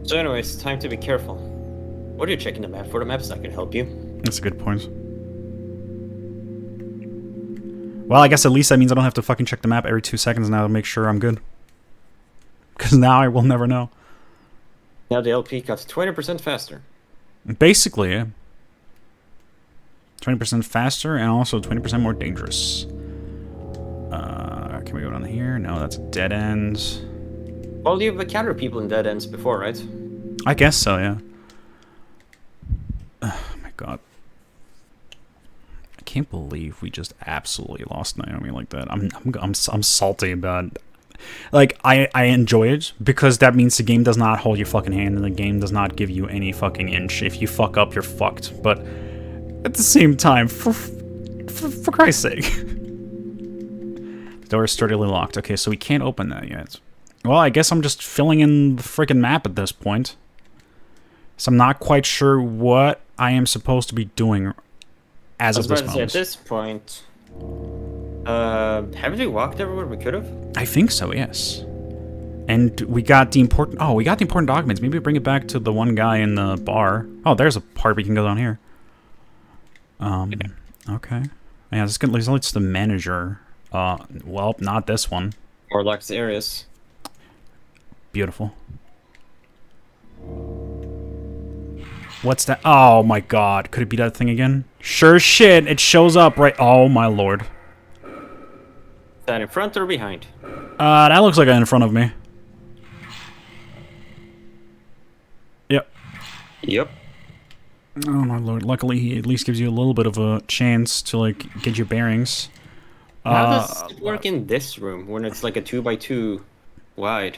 So anyways, time to be careful. What are you checking the map for? The map's not gonna help you. That's a good point. Well, I guess at least that means I don't have to fucking check the map every 2 seconds now to make sure I'm good. Because now I will never know. Now the LP got 20% faster. Basically, yeah. 20% faster and also 20% more dangerous. Can we go down here? No, that's a dead end. Well, you've encountered people in dead ends before, right? I guess so, yeah. Oh my god. I can't believe we just absolutely lost Naomi like that. I'm salty about it. Like, I enjoy it because that means the game does not hold your fucking hand and the game does not give you any fucking inch. If you fuck up, you're fucked. But at the same time, for Christ's sake. The door is sturdily locked. Okay, so we can't open that yet. Well, I guess I'm just filling in the freaking map at this point. So I'm not quite sure what I am supposed to be doing as of this moment. At this point, haven't we walked everywhere we could have? I think so, yes. And we got the important... Oh, we got the important documents. Maybe bring it back to the one guy in the bar. Oh, there's a part we can go down here. Okay. Yeah, this leads to the manager. Well, not this one. Orloc's Areas. Beautiful. What's that? Oh my god. Could it be that thing again? Sure shit. It shows up right... Oh my lord. Is that in front or behind? That looks like in front of me. Yep. Yep. Oh my lord. Luckily, he at least gives you a little bit of a chance to, like, get your bearings. How does it work in this room when it's like a 2x2 wide?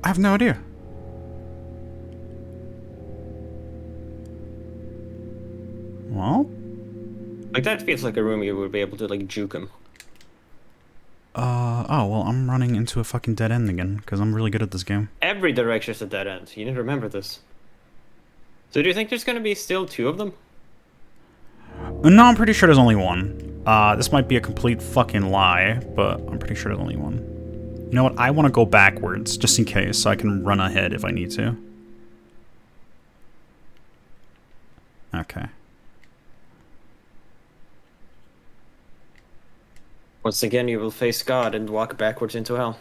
I have no idea. Well? Like, that feels like a room you would be able to, like, juke him. Oh, well, I'm running into a fucking dead end again, because I'm really good at this game. Every direction is a dead end. You need to remember this. So do you think there's gonna be still 2 of them? No, I'm pretty sure there's only one. This might be a complete fucking lie, but I'm pretty sure there's only one. You know what? I want to go backwards, just in case, so I can run ahead if I need to. Okay. Once again, you will face God and walk backwards into hell.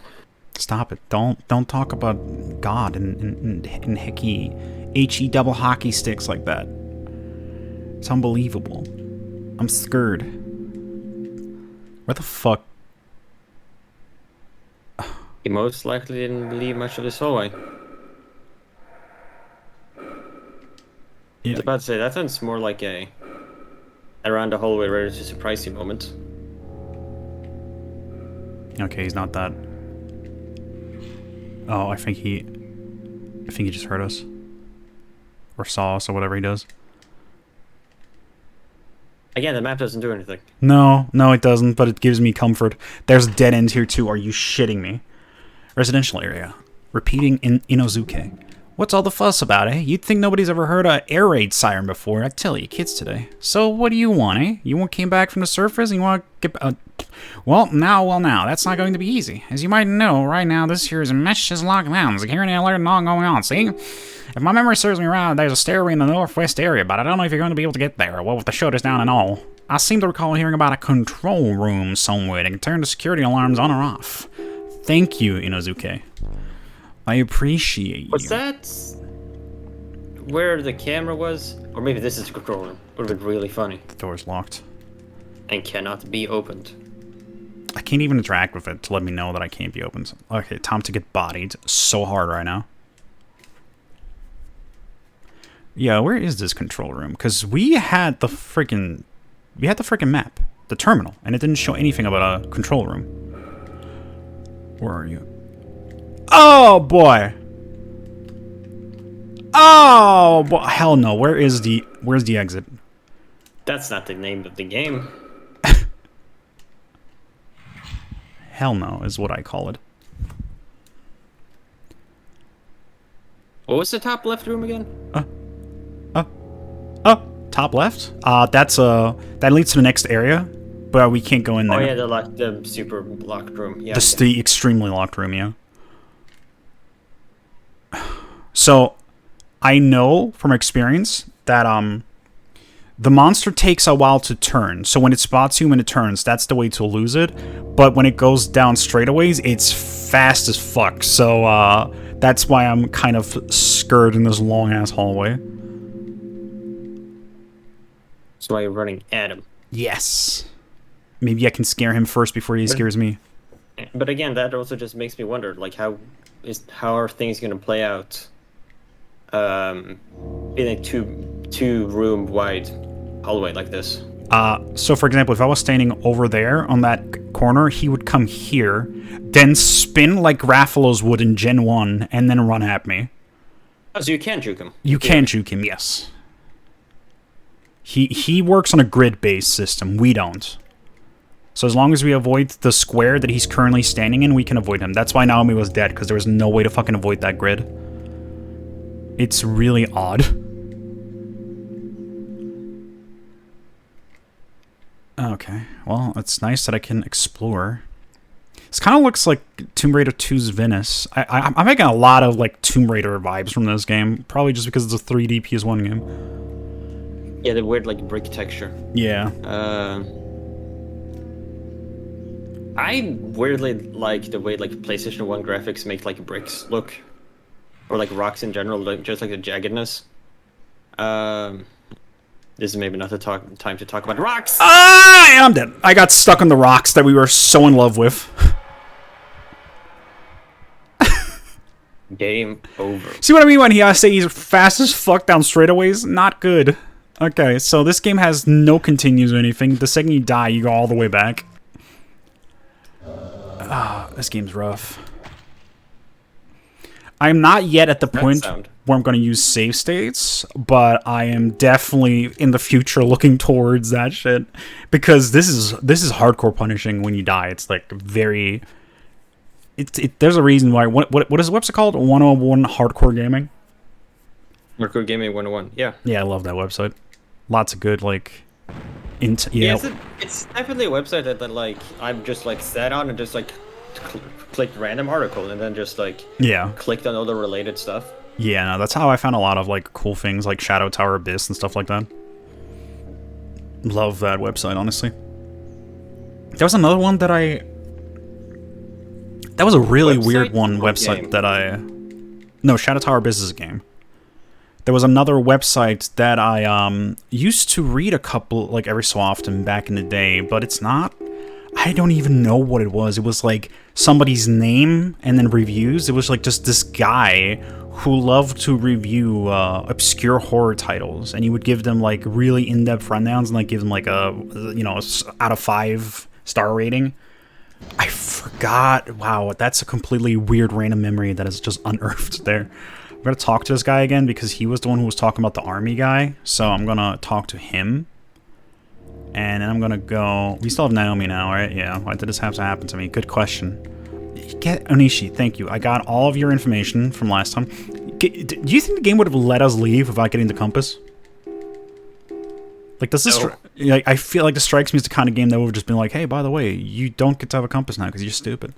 Stop it. Don't talk about God and hickey, H-E double hockey sticks like that. It's unbelievable. I'm scared. Where the fuck? He most likely didn't leave much of this hallway. I was about to say, that sounds more like a around the hallway ready to surprise you moment. Okay, he's not that. Oh, I think he just heard us. Or saw us, or whatever he does. Again, the map doesn't do anything. No, it doesn't, but it gives me comfort. There's dead ends here too, are you shitting me? Residential area. Repeating in Inozuke. What's all the fuss about, eh? You'd think nobody's ever heard a air raid siren before. I tell you, kids today. So what do you want, eh? You came back from the surface and you want to get... well, now. That's not going to be easy. As you might know, right now, this here is mesh is locked down. There's a hearing alert and all going on, see? If my memory serves me right, there's a stairway in the northwest area, but I don't know if you're going to be able to get there. Well, with the shutters down and all. I seem to recall hearing about a control room somewhere that can turn the security alarms on or off. Thank you, Inozuke. I appreciate you. Was that where the camera was? Or maybe this is the control room. Would have been really funny. The door's locked. And cannot be opened. I can't even interact with it to let me know that I can't be opened. Okay, time to get bodied so hard right now. Yeah, where is this control room? Because we had the freaking map, the terminal, and it didn't show anything about a control room. Where are you? Oh boy! Oh boy! Hell no! Where's the exit? That's not the name of the game. Hell no is what I call it. What was the top left room again? Top left? That leads to the next area, but we can't go in there. Oh yeah, the super locked room. Yeah. The extremely locked room, yeah. So, I know from experience that the monster takes a while to turn. So when it spots you when it turns, that's the way to lose it. But when it goes down straightaways, it's fast as fuck. So that's why I'm kind of scared in this long ass hallway. That's why you're running at him. Yes. Maybe I can scare him first before he scares me. But again, that also just makes me wonder, like, how are things going to play out in a two room wide hallway like this? So for example, if I was standing over there on that corner, he would come here, then spin like Rathalos would in Gen 1, and then run at me. Oh, so you can juke him? You can juke him, yes. He works on a grid-based system. We don't. So as long as we avoid the square that he's currently standing in, we can avoid him. That's why Naomi was dead, because there was no way to fucking avoid that grid. It's really odd. Okay, well, it's nice that I can explore. This kind of looks like Tomb Raider 2's Venice. I'm making a lot of like Tomb Raider vibes from this game, probably just because it's a 3D PS1 game. Yeah, the weird like brick texture. Yeah. I weirdly like the way like PlayStation 1 graphics make like bricks look, or like rocks in general, like, just like the jaggedness. This is maybe not the time to talk about rocks. Ah, I'm dead. I got stuck on the rocks that we were so in love with. Game over. See what I mean when I say he's fast as fuck down straightaways? Not good. Okay, so this game has no continues or anything. The second you die, you go all the way back. This game's rough. I'm not yet at the point where I'm going to use save states, but I am definitely in the future looking towards that shit, because this is hardcore punishing when you die. It's like very. There's a reason why. What is the website called? 101 Hardcore Gaming. Hardcore Gaming 101. Yeah. Yeah, I love that website. Lots of good like. Yeah, it's definitely a website that like I've just like sat on and just like clicked random article and then just like clicked on all the related stuff. Yeah, no, that's how I found a lot of like cool things like Shadow Tower Abyss and stuff like that. Love that website, honestly. There was another one that that was a really weird website that no, Shadow Tower Abyss is a game. There was another website that I used to read a couple, like every so often back in the day, but it's not. I don't even know what it was. It was like somebody's name and then reviews. It was like just this guy who loved to review obscure horror titles, and he would give them like really in-depth rundowns and like give them like a out of 5-star rating. I forgot. Wow, that's a completely weird random memory that is just unearthed there. I'm going to talk to this guy again because he was the one who was talking about the army guy. So I'm going to talk to him. And then I'm going to go... We still have Naomi now, right? Yeah. Why did this have to happen to me? Good question. Get Onishi, thank you. I got all of your information from last time. Do you think the game would have let us leave without getting the compass? Like, does this... No. Like, I feel like this strikes me as the kind of game that would have just been like, hey, by the way, you don't get to have a compass now because you're stupid.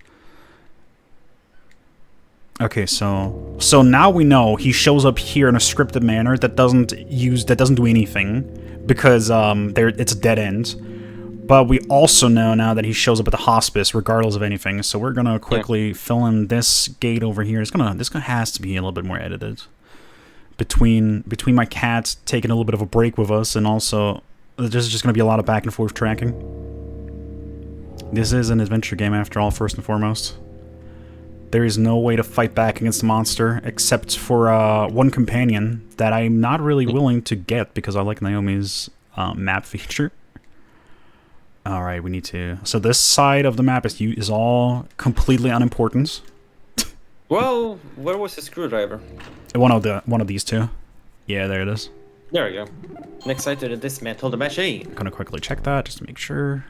Okay, so now we know he shows up here in a scripted manner that doesn't do anything because it's a dead end. But we also know now that he shows up at the hospice regardless of anything. So we're gonna quickly fill in this gate over here. This has to be a little bit more edited. Between my cat taking a little bit of a break with us, and also there's just gonna be a lot of back and forth tracking. This is an adventure game after all, first and foremost. There is no way to fight back against the monster except for one companion that I'm not really willing to get because I like Naomi's map feature. All right, we need to. So this side of the map is all completely unimportant. Well, where was the screwdriver? One of these two. Yeah, there it is. There we go. Next side to the dismantle the machine. I'm gonna quickly check that just to make sure.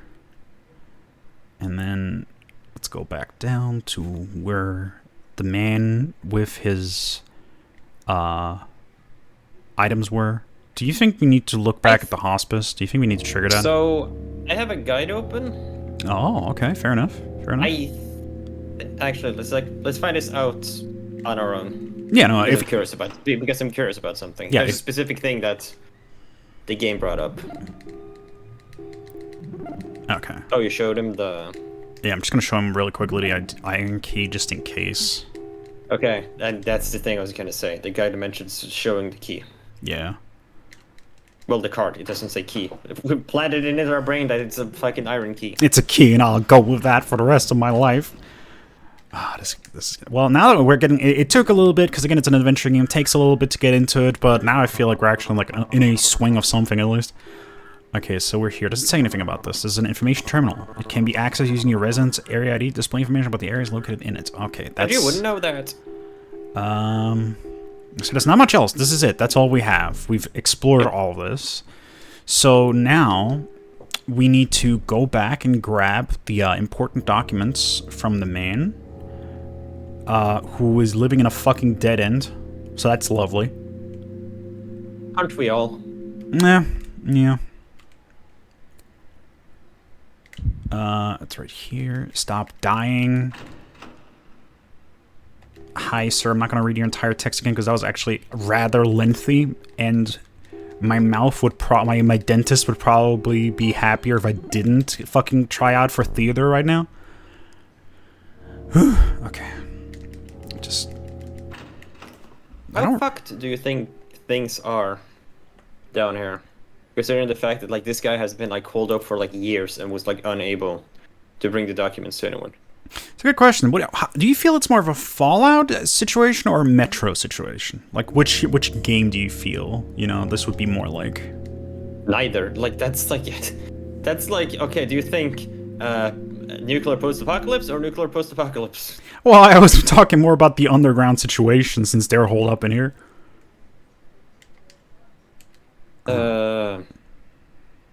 And then let's go back down to where the man with his items were. Do you think we need to look back at the hospice? Do you think we need to trigger that? So, I have a guide open. Oh, okay, fair enough. Fair enough. Actually, let's find this out on our own. Yeah, no, because I'm curious about something. Yeah, There's a specific thing that the game brought up. Okay. Oh, you showed him the... Yeah, I'm just gonna show him really quickly the iron key just in case. Okay, and that's the thing I was gonna say. The guide mentions showing the key. Yeah. Well, the card. It doesn't say key. We planted it into our brain that it's a fucking iron key. It's a key, and I'll go with that for the rest of my life. Ah, this is... Well, now that we're getting... It took a little bit, because again, it's an adventure game. It takes a little bit to get into it, but now I feel like we're actually like in a swing of something, at least. Okay, so we're here. It doesn't say anything about this. This is an information terminal. It can be accessed using your residence area ID. Display information about the areas located in it. Okay, that's... You wouldn't know that. So there's not much else. This is it. That's all we have. We've explored all this. So now we need to go back and grab the important documents from the man who is living in a fucking dead end. So that's lovely. Aren't we all? Yeah. It's right here. Stop dying. Hi, sir. I'm not going to read your entire text again because that was actually rather lengthy, and my mouth would my dentist would probably be happier if I didn't fucking try out for theater right now. Okay. Just... How fucked do you think things are down here? Considering the fact that like this guy has been like holed up for like years and was like unable to bring the documents to anyone. It's a good question. Do you feel it's more of a Fallout situation or a Metro situation? Like, which game do you feel, this would be more like? Neither. Like, that's like, okay, do you think nuclear post-apocalypse or nuclear post-apocalypse? Well, I was talking more about the underground situation since they're holed up in here.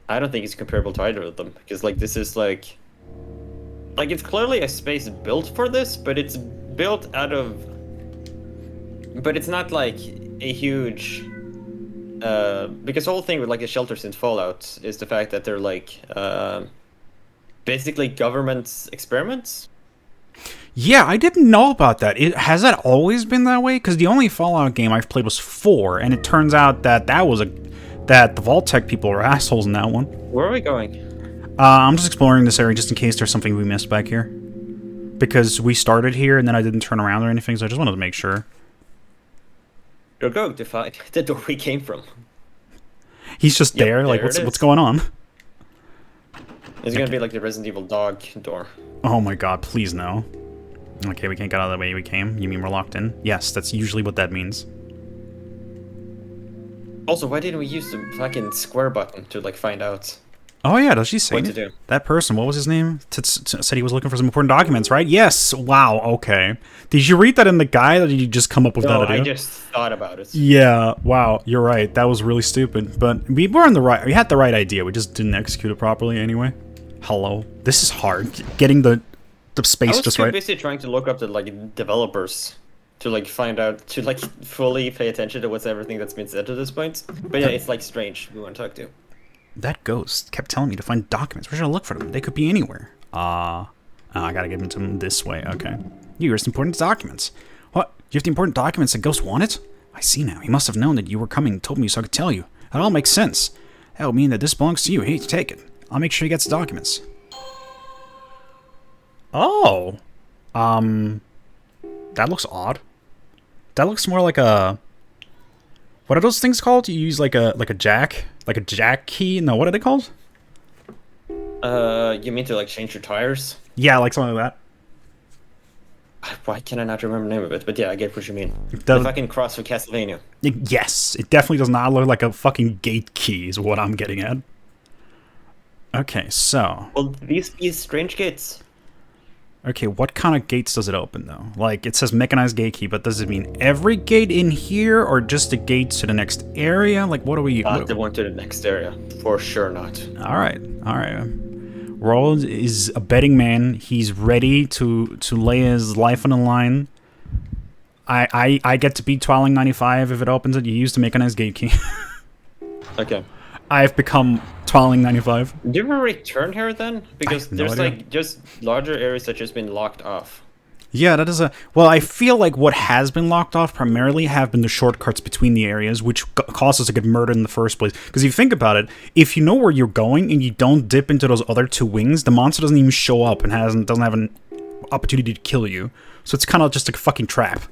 I don't think it's comparable to either of them, because like this is like it's clearly a space built for this, but it's built out of, but it's not like a huge, because the whole thing with like the shelters in Fallout is the fact that they're like basically government experiments. Yeah, I didn't know about that. Has that always been that way? Because the only Fallout game I've played was 4, and it turns out that that the Vault-Tec people are assholes in that one. Where are we going? I'm just exploring this area just in case there's something we missed back here. Because we started here and then I didn't turn around or anything, so I just wanted to make sure. You're going to find the door we came from. He's just there, like, what's going on? It's gonna be like the Resident Evil dog door. Oh my god, please no. Okay, we can't get out of the way we came. You mean we're locked in? Yes, that's usually what that means. Also, why didn't we use the fucking square button to, like, find out? Oh yeah, does she say what to do? That person, what was his name? Said he was looking for some important documents, right? Yes, wow, okay. Did you read that in the guide, or did you just come up with that idea? I just thought about it. Yeah, wow, you're right. That was really stupid, but we were we had the right idea, we just didn't execute it properly anyway. Hello. This is hard, getting the space just right. I was too busy trying to look up the, like, developers to like find out to like fully pay attention to what's everything that's been said to this point. But yeah, it's like strange. We want to talk to. That ghost kept telling me to find documents. Where should I look for them? They could be anywhere. I gotta give them to him this way. Okay. You have important documents. What? You have the important documents the ghost wanted? I see now. He must have known that you were coming and told me so I could tell you. That all makes sense. That would mean that this belongs to you. Hey, take it. I'll make sure he gets the documents. Oh. That looks odd. That looks more like a... What are those things called? You use like a jack? Like a jack key? No, what are they called? You mean to like change your tires? Yeah, like something like that. Why can I not remember the name of it? But yeah, I get what you mean. The fucking cross for Castlevania. Yes, it definitely does not look like a fucking gate key is what I'm getting at. Okay, so... Well, these strange gates. Okay, what kind of gates does it open, though? Like, it says mechanized gate key, but does it mean every gate in here, or just the gates to the next area? Like, what are we... The one to the next area. For sure not. Alright, alright. Roland is a betting man. He's ready to lay his life on the line. I get to beat Twilight 95 if it opens it. You use the mechanized gate key. Okay. I've become Twilight 95. Do you ever return here then? Because no there's idea. like just larger areas that just been locked off. Yeah, that is a... Well, I feel like what has been locked off primarily have been the shortcuts between the areas, which caused us to get murdered in the first place. Because if you think about it, if you know where you're going and you don't dip into those other two wings, the monster doesn't even show up and doesn't have an opportunity to kill you. So it's kind of just a fucking trap.